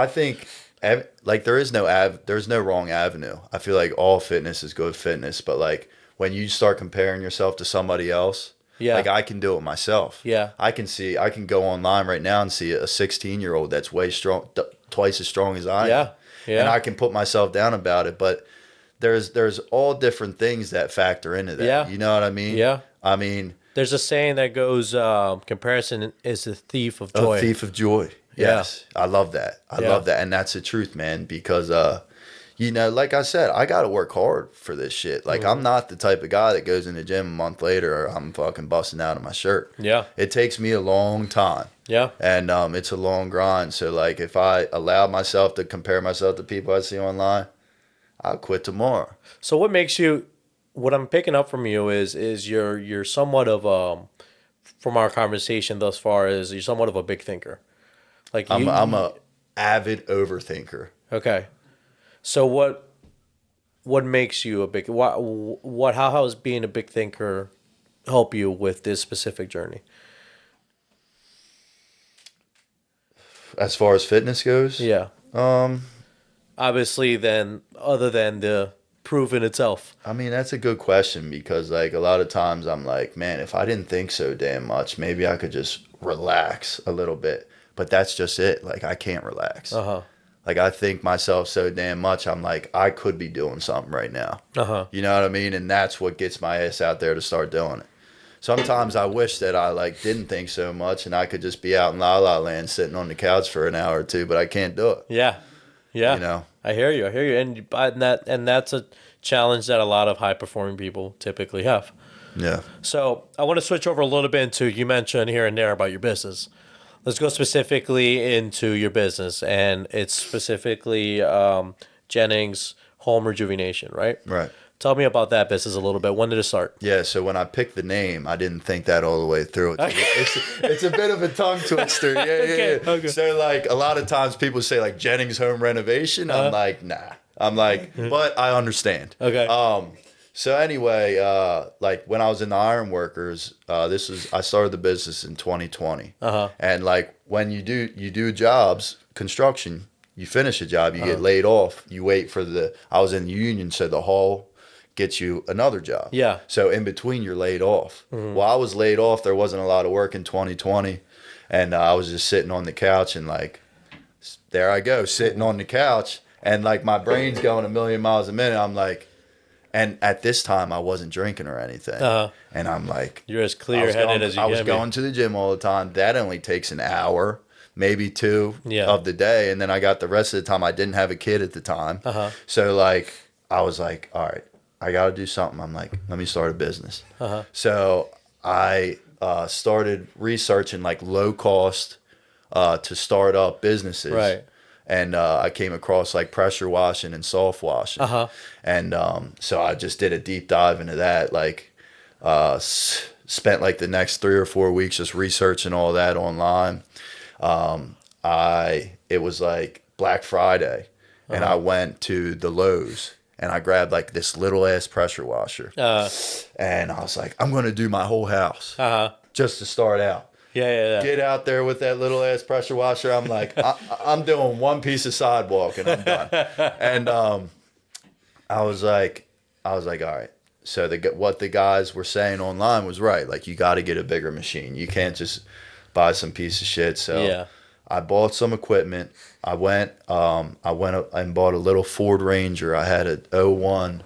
think there's no wrong avenue. I feel like all fitness is good fitness, but like when you start comparing yourself to somebody else, Yeah. like I can do it myself. Yeah. I can go online right now and see a 16-year-old that's way strong, twice as strong as I am. Yeah. Yeah. And I can put myself down about it, but there's all different things that factor into that. Yeah. You know what I mean? Yeah. I mean, There's a saying that goes, comparison is the thief of joy. a thief of joy. Yes. I love that. I love that. And that's the truth, man, because, like I said, I got to work hard for this shit. Like, I'm not the type of guy that goes in the gym a month later or I'm fucking busting out of my shirt. Yeah. It takes me a long time. Yeah. And it's a long grind. So, like, if I allow myself to compare myself to people I see online, I'll quit tomorrow. So what I'm picking up from you is you're somewhat of from our conversation thus far is you're somewhat of a big thinker. Like I'm a avid overthinker. Okay. So what makes you a big how has being a big thinker help you with this specific journey? As far as fitness goes? Yeah. Obviously then other than the proof in itself. I mean, that's a good question because, like, a lot of times I'm like, man, if I didn't think so damn much, maybe I could just relax a little bit. But that's just it. Like, I can't relax. Uh-huh. Like, I think myself so damn much, I'm like, I could be doing something right now. Uh-huh. You know what I mean? And that's what gets my ass out there to start doing it. Sometimes I wish that I, like, didn't think so much and I could just be out in La La Land sitting on the couch for an hour or two, but I can't do it. Yeah. Yeah. You know? I hear you. And that's a challenge that a lot of high performing people typically have. Yeah. So I want to switch over a little bit into, you mentioned here and there about your business. Let's go specifically into your business, and it's specifically Jennings Home Rejuvenation, right? Right. Tell me about that business a little bit. When did it start? Yeah, so when I picked the name, I didn't think that all the way through. It's a bit of a tongue twister. Yeah, Okay, yeah. okay. So, like, a lot of times people say, like, Jennings Home Renovation. I'm like, nah. I'm like, but I understand. Okay. So anyway, like, when I was in the Iron Workers, I started the business in 2020. Uh-huh. And, like, when you do jobs, construction, you finish a job, you get laid off. You wait for I was in the union, so the hall gets you another job. Yeah. So in between, you're laid off. While I was laid off, there wasn't a lot of work in 2020. And I was just sitting on the couch and, like, there I go, sitting on the couch. And, like, my brain's going a million miles a minute. I'm like, and at this time, I wasn't drinking or anything. Uh-huh. And I'm like, You're as clear-headed as you I can was be. going to the gym all the time. That only takes an hour, maybe two Yeah. of the day. And then I got the rest of the time. I didn't have a kid at the time. Uh-huh. So, like, I was like, all right, I got to do something. I'm like, let me start a business. Uh-huh. So I started researching, like, low cost to start up businesses. Right. And I came across, like, pressure washing and soft washing. Uh-huh. And so I just did a deep dive into that. Like, spent, like, the next 3 or 4 weeks just researching all that online. it was like Black Friday, and I went to the Lowe's and I grabbed like this little ass pressure washer, and I was like, I'm gonna do my whole house just to start out. Yeah. Get out there with that little ass pressure washer. I'm like, I'm doing one piece of sidewalk and I'm done. And I was like, all right. So what the guys were saying online was right. Like, you got to get a bigger machine. You can't just buy some piece of shit. So I bought some equipment. I went and bought a little Ford Ranger. I had a '01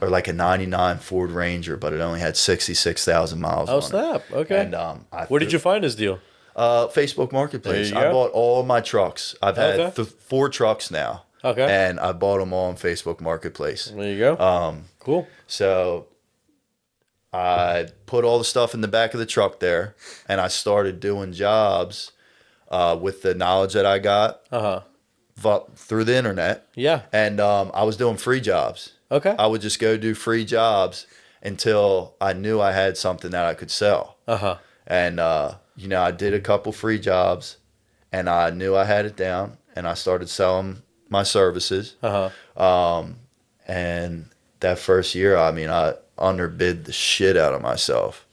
or like a '99 Ford Ranger, but it only had 66,000 miles on snap. it. Okay. And where did you find this deal? Facebook Marketplace. There you I go. bought all my trucks. I've had 4 trucks now. Okay. And I bought them all on Facebook Marketplace. There you go. Cool. So I put all the stuff in the back of the truck there, and I started doing jobs with the knowledge that I got through the internet. Yeah. And I was doing free jobs. Okay. I would just go do free jobs until I knew I had something that I could sell. And, I did a couple free jobs, and I knew I had it down, and I started selling my services. And that first year, I underbid the shit out of myself.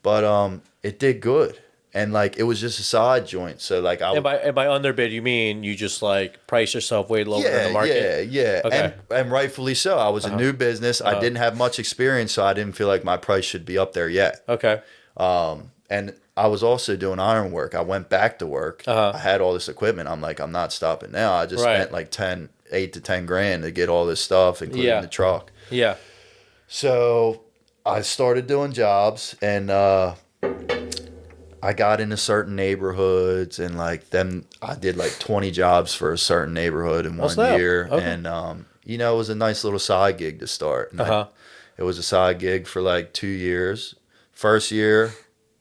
But it did good. And like, it was just a side joint. So like, and by underbid, you mean you just like price yourself way lower than the market? Yeah. Okay. And rightfully so. I was a new business. I didn't have much experience, so I didn't feel like my price should be up there yet. Okay. And I was also doing iron work. I went back to work. I had all this equipment. I'm like, I'm not stopping now. I just spent like 8 to 10 grand to get all this stuff, including the truck. Yeah. So I started doing jobs, and I got into certain neighborhoods, and like then I did like 20 jobs for a certain neighborhood in one year. Okay. And, it was a nice little side gig to start. And it was a side gig for like 2 years. First year,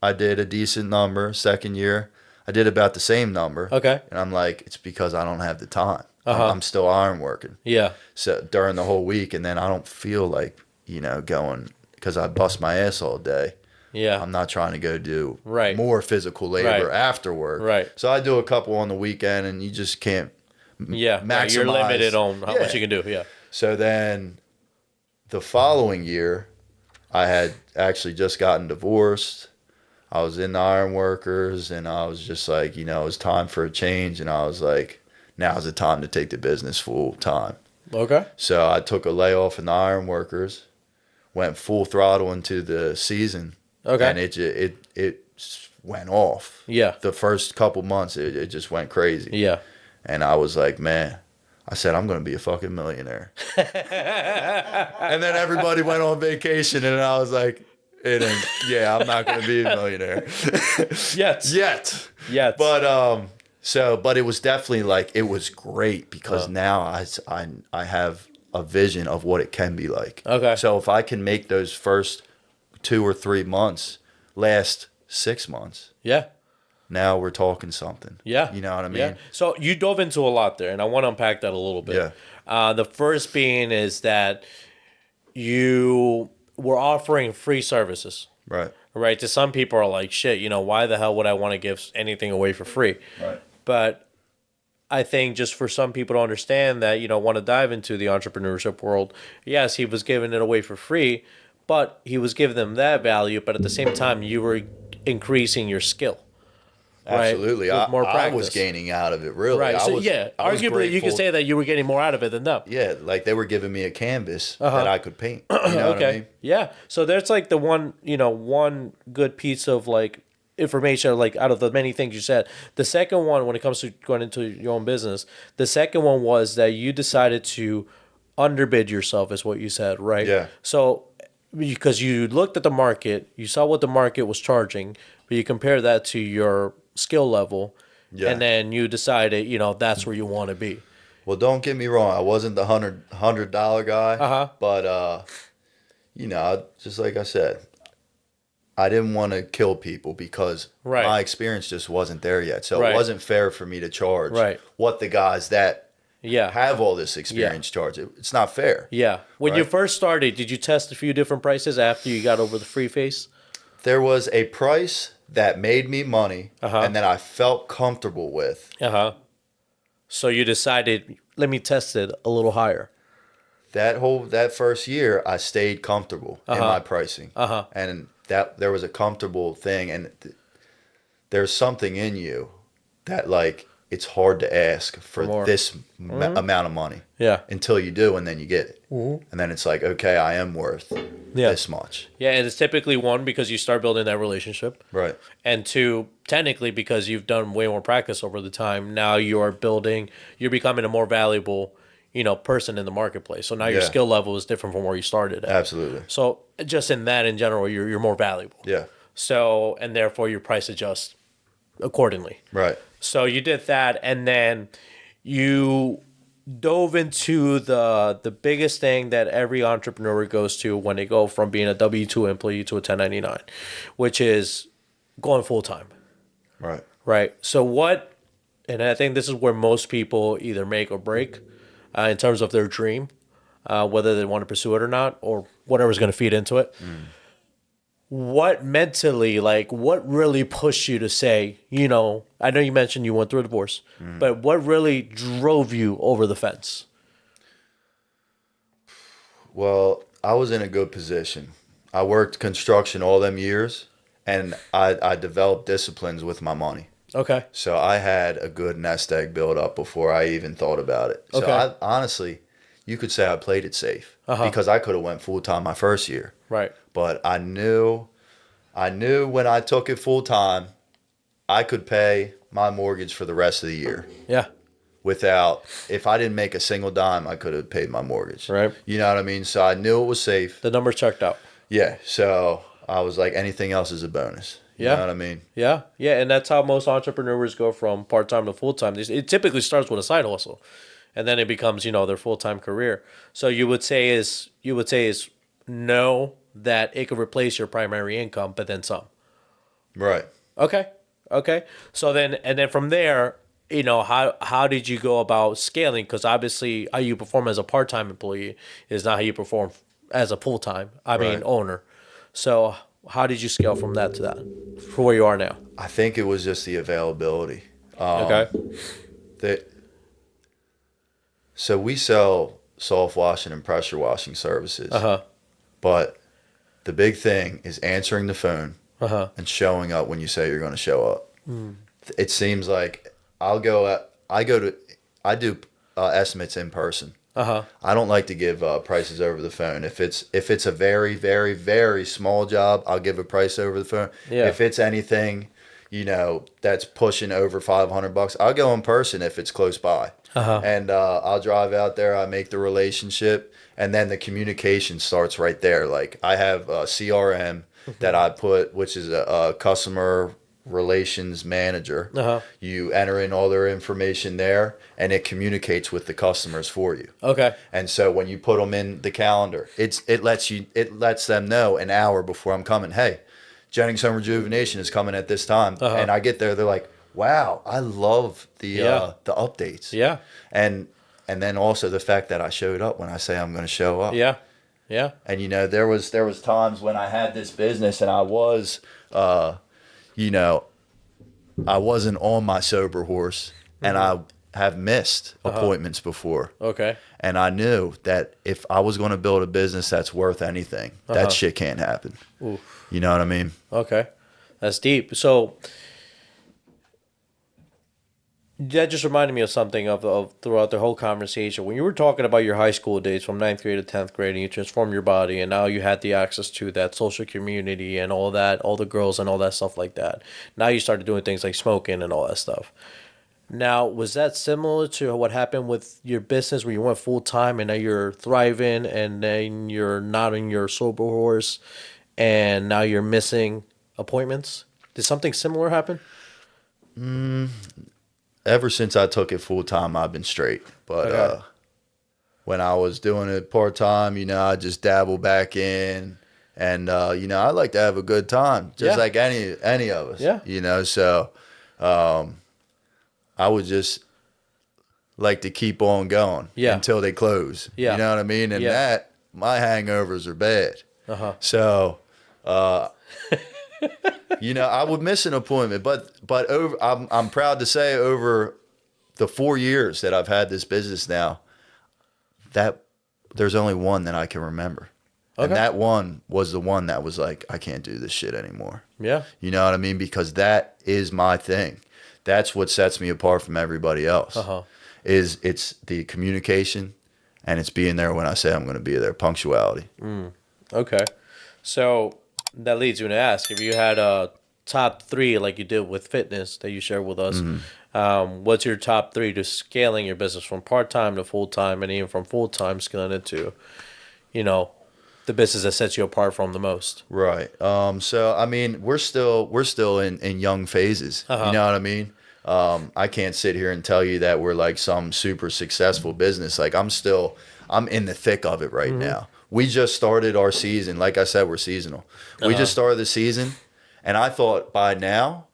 I did a decent number. Second year, I did about the same number. Okay. And I'm like, it's because I don't have the time. I'm still iron working. Yeah. So during the whole week, and then I don't feel like, going, because I bust my ass all day. Yeah. I'm not trying to go do Right. more physical labor after work. Right. So I do a couple on the weekend, and you just can't maximize. You're limited on how much you can do. Yeah. So then the following year, I had actually just gotten divorced. I was in the iron workers, and I was just like, it was time for a change. And I was like, now's the time to take the business full time. Okay. So I took a layoff in the iron workers, went full throttle into the season. Okay. And it went off. Yeah. The first couple months, it just went crazy. Yeah. And I was like, man, I said, I'm going to be a fucking millionaire. And then everybody went on vacation, and I was like, I'm not going to be a millionaire. Yet. But it was definitely like, it was great because now I have a vision of what it can be like. Okay. So if I can make those first 2 or 3 months last 6 months. Yeah. Now we're talking something. Yeah. You know what I mean? Yeah. So you dove into a lot there, and I want to unpack that a little bit. Yeah. The first being is that you were offering free services. Right. Right. To some people are like, shit, why the hell would I want to give anything away for free? Right. But I think just for some people to understand that, want to dive into the entrepreneurship world, yes, he was giving it away for free, but he was giving them that value. But at the same time, you were increasing your skill. Absolutely. Right? With more I was practice. gaining out of it, really. Right. I So, was arguably, you could grateful. say that you were getting more out of it than them. Yeah, like they were giving me a canvas that I could paint. You know what I mean? Yeah. So there's like the one good piece of like information, like out of the many things you said. The second one, when it comes to going into your own business, the second one was that you decided to underbid yourself, is what you said, right? Yeah. So because you looked at the market, you saw what the market was charging, but you compare that to your skill level, and then you decided, that's where you want to be. Well, don't get me wrong. I wasn't the $100 guy, but just like I said, I didn't want to kill people because my experience just wasn't there yet. So it wasn't fair for me to charge what the guys that have all this experience charge. It's not fair. Yeah. When you first started, did you test a few different prices after you got over the free face? There was a price that made me money and that I felt comfortable with. So you decided, let me test it a little higher. That first year, I stayed comfortable in my pricing, and that there was a comfortable thing, and there's something in you that like it's hard to ask for this amount of money, until you do, and then you get it, and then it's like, okay, I am worth this much. Yeah, and it's typically one, because you start building that relationship, Right? and two, technically because you've done way more practice over the time. Now you're becoming a more valuable, person in the marketplace. So now your skill level is different from where you started at. Absolutely. So just in that, in general, you're more valuable. Yeah. So, and therefore your price adjusts accordingly. Right. So you did that, and then you dove into the biggest thing that every entrepreneur goes to when they go from being a W-2 employee to a 1099, which is going full-time. Right. Right. So and I think this is where most people either make or break in terms of their dream, whether they want to pursue it or not, or whatever's going to feed into it. What mentally, what really pushed you to say, I know you mentioned you went through a divorce, but what really drove you over the fence? Well, I was in a good position. I worked construction all them years, and I developed disciplines with my money. Okay. So I had a good nest egg build up before I even thought about it. So Okay. honestly, you could say I played it safe because I could have went full time my first year. Right. But I knew when I took it full time, I could pay my mortgage for the rest of the year. Yeah. If I didn't make a single dime, I could have paid my mortgage. Right. You know what I mean? So I knew it was safe. The numbers checked out. Yeah. So I was like, anything else is a bonus. You know what I mean? Yeah. Yeah. And that's how most entrepreneurs go from part-time to full-time. It typically starts with a side hustle, and then it becomes, their full-time career. So you would say is know that it could replace your primary income, but then some. Right. Okay. So then from there, how did you go about scaling? Because obviously how you perform as a part-time employee is not how you perform as a full-time, owner. So how did you scale from that to that for where you are now? I think it was just the availability. Okay. So we sell soft washing and pressure washing services. But the big thing is answering the phone and showing up when you say you're going to show up. It seems like I do estimates in person. I don't like to give prices over the phone. If it's a very, very, very small job, I'll give a price over the phone. Yeah. If it's anything, that's pushing over $500, I'll go in person if it's close by. And I'll drive out there. I make the relationship, and then the communication starts right there. Like I have a CRM that I put, which is a customer relations manager. You enter in all their information there, and it communicates with the customers for you. Okay. And so when you put them in the calendar, it lets them know an hour before I'm coming. Hey, Jennings Home Rejuvenation is coming at this time, and I get there. They're like, "Wow, I love the updates." Yeah. And then also the fact that I showed up when I say I'm going to show up. Yeah. Yeah. And there was times when I had this business and I was I wasn't on my sober horse, and I have missed appointments before. Okay. And I knew that if I was going to build a business that's worth anything, that shit can't happen. Oof. You know what I mean? Okay. That's deep. So that just reminded me of something of throughout the whole conversation. When you were talking about your high school days from 9th grade to 10th grade, and you transformed your body, and now you had the access to that social community and all that, all the girls and all that stuff like that. Now you started doing things like smoking and all that stuff. Now, was that similar to what happened with your business where you went full-time and now you're thriving, and then you're not on your sober horse, and now you're missing appointments? Did something similar happen? Ever since I took it full time, I've been straight. But when I was doing it part time, I just dabble back in, and I like to have a good time, just like any of us. Yeah. So I would just like to keep on going until they close. Yeah. You know what I mean? And that my hangovers are bad. So You know, I would miss an appointment, but I'm proud to say over the 4 years that I've had this business now, that there's only one that I can remember. Okay. And that one was the one that was like, I can't do this shit anymore. Yeah. You know what I mean? Because that is my thing. That's what sets me apart from everybody else. Is it's the communication and it's being there when I say I'm going to be there. Punctuality. Okay. So that leads me to ask, if you had a top 3 like you did with fitness that you shared with us, what's your top 3 to scaling your business from part-time to full-time, and even from full-time scaling into, you know, the business that sets you apart from the most? Right. So I mean, we're still in young phases. You know what I mean? I can't sit here and tell you that we're like some super successful business. Like I'm in the thick of it right now. We just started our season. Like I said, we're seasonal. We just started the season, and I thought by now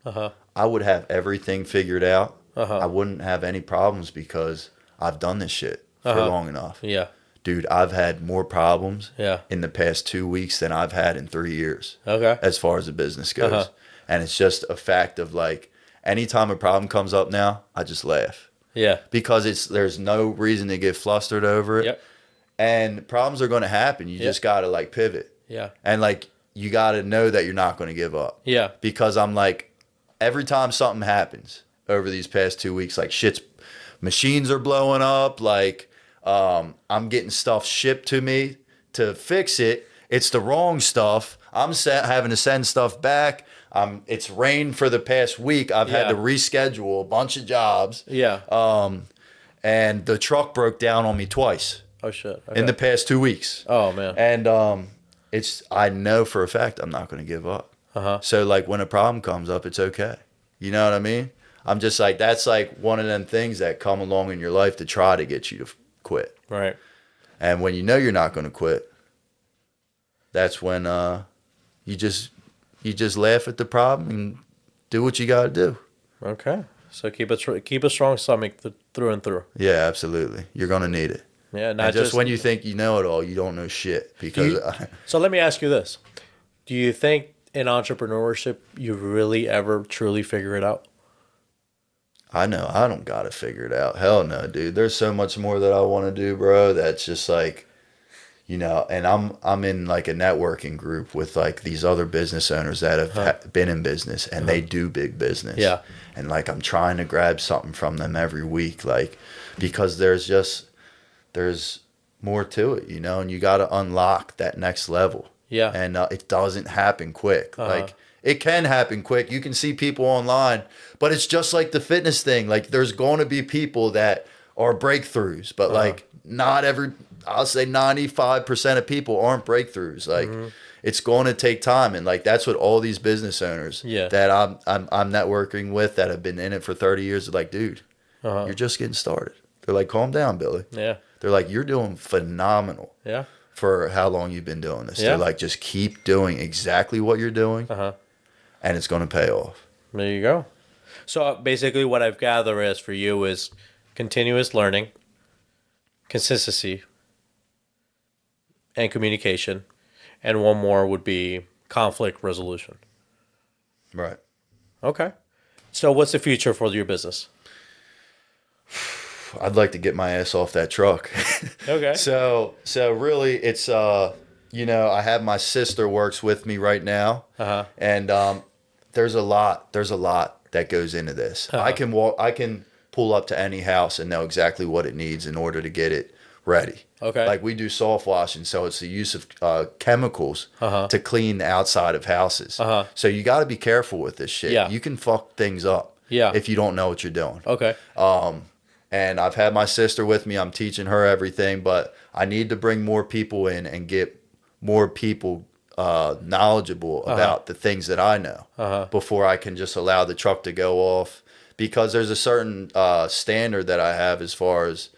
I would have everything figured out. I wouldn't have any problems because I've done this shit for long enough. Yeah. Dude, I've had more problems Yeah. in the past 2 weeks than I've had in 3 years. Okay. As far as the business goes. And it's just a fact of like, anytime a problem comes up now, I just laugh. Yeah. Because there's no reason to get flustered over it. Yep. And problems are going to happen. You just got to like pivot. Yeah. And like, you got to know that you're not going to give up. Yeah. Because I'm like, every time something happens over these past 2 weeks, like machines are blowing up. Like, I'm getting stuff shipped to me to fix it. It's the wrong stuff. I'm having to send stuff back. It's rained for the past week. I've had to reschedule a bunch of jobs. Yeah. And the truck broke down on me twice. Oh shit. Okay. In the past 2 weeks. Oh man. And I know for a fact I'm not going to give up. So like when a problem comes up, it's okay. You know what I mean? I'm just like, that's like one of them things that come along in your life to try to get you to quit. Right. And when you know you're not going to quit, that's when you just laugh at the problem and do what you got to do. Okay. So keep a strong stomach through and through. Yeah, absolutely. You're going to need it. Yeah, not and just when you think you know it all, you don't know shit. Because so let me ask you this. Do you think in entrepreneurship you really ever truly figure it out? I know I don't got to figure it out. Hell no, dude. There's so much more that I want to do, bro. That's just like, you know, and I'm in like a networking group with like these other business owners that have been in business and they do big business. Yeah. And like I'm trying to grab something from them every week, like, because there's more to it, you know, and you got to unlock that next level. Yeah. And it doesn't happen quick. Like, it can happen quick. You can see people online, but it's just like the fitness thing. Like, there's going to be people that are breakthroughs, but like I'll say 95% of people aren't breakthroughs. Like, it's going to take time. And like, that's what all these business owners that I'm networking with that have been in it for 30 years are like, dude, you're just getting started. They're like, calm down, Billy. Yeah. They're like, you're doing phenomenal. Yeah. For how long you've been doing this. Yeah. They're like, just keep doing exactly what you're doing, and it's going to pay off. There you go. So basically what I've gathered is for you is continuous learning, consistency, and communication. And one more would be conflict resolution. Right. Okay. So what's the future for your business? I'd like to get my ass off that truck. Okay. So really, it's you know, I have my sister works with me right now, and there's a lot that goes into this. I can pull up to any house and know exactly what it needs in order to get it ready. Okay. Like we do soft washing, so it's the use of chemicals to clean the outside of houses. So you got to be careful with this shit. Yeah. You can fuck things up. Yeah. If you don't know what you're doing. Okay. And I've had my sister with me. I'm teaching her everything, but I need to bring more people in and get more people knowledgeable about the things that I know before I can just allow the truck to go off. Because there's a certain standard that I have as far as,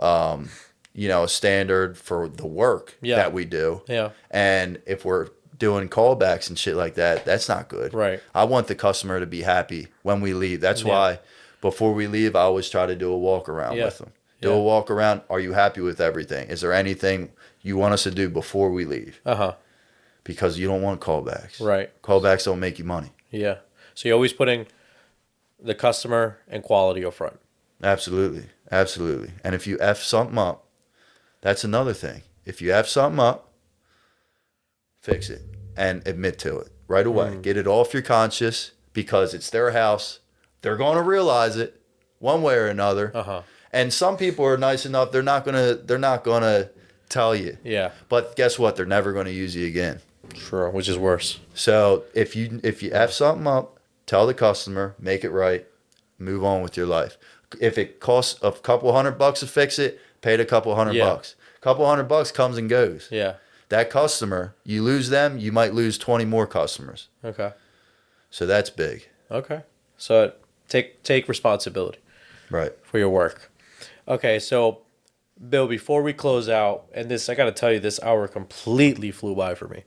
you know, a standard for the work that we do. Yeah. And if we're doing callbacks and shit like that, that's not good. Right. I want the customer to be happy when we leave. That's why before we leave, I always try to do a walk around with them. Do a walk around. Are you happy with everything? Is there anything you want us to do before we leave? because you don't want callbacks. Right. Callbacks don't make you money. Yeah. So you're always putting the customer and quality up front. Absolutely. Absolutely. And if you F something up, that's another thing. If you F something up, fix it and admit to it right away. Get it off your conscience because it's their house. They're going to realize it one way or another. Uh-huh. And some people are nice enough. They're not gonna tell you. Yeah. But guess what? They're never going to use you again. Sure. Which is worse. So if you F something up, tell the customer, make it right, move on with your life. If it costs a couple $100 to fix it, pay the couple $100. Yeah. Couple $100 comes and goes. Yeah. That customer, you lose them, you might lose 20 more customers. Okay. So that's big. Okay. So take responsibility Right. for your work. Okay. So, Bill, before we close out, and this, I got to tell you, this hour completely flew by for me.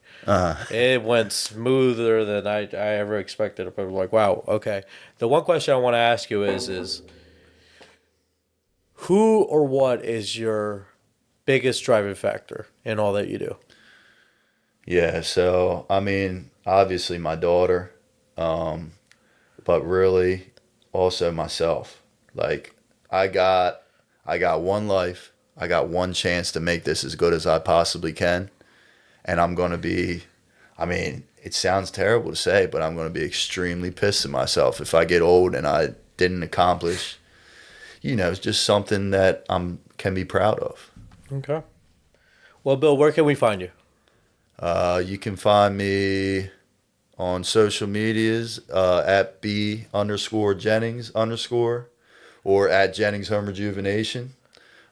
It went smoother than I ever expected. I'm like, wow, okay. The one question I want to ask you is who or what is your biggest driving factor in all that you do? Yeah, so I mean, obviously my daughter, but really also myself. Like I got one life. I got one chance to make this as good as I possibly can. And I'm going to be, I mean, it sounds terrible to say, but I'm going to be extremely pissed at myself if I get old and I didn't accomplish, it's just something that can be proud of. Okay. Well, Bill, where can we find you? You can find me on social medias at B_Jennings_ or at Jennings Home Rejuvenation.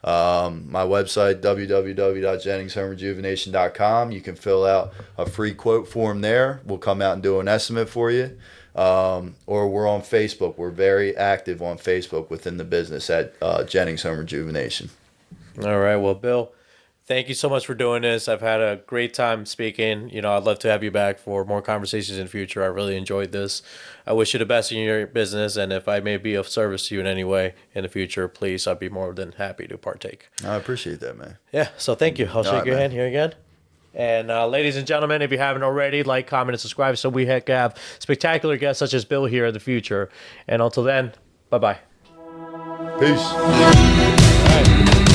My website, www.jenningshomerejuvenation.com. You can fill out a free quote form there. We'll come out and do an estimate for you. Or we're on Facebook. We're very active on Facebook within the business at Jennings Home Rejuvenation. All right. Well, Bill, thank you so much for doing this. I've had a great time speaking. I'd love to have you back for more conversations in the future. I really enjoyed this. I wish you the best in your business, and if I may be of service to you in any way in the future, please, I'd be more than happy to partake. I appreciate that, man. Yeah, so thank you. I'll shake your hand here again. And ladies and gentlemen, if you haven't already, like, comment, and subscribe so we can have spectacular guests such as Bill here in the future. And until then, bye-bye. Peace. All right.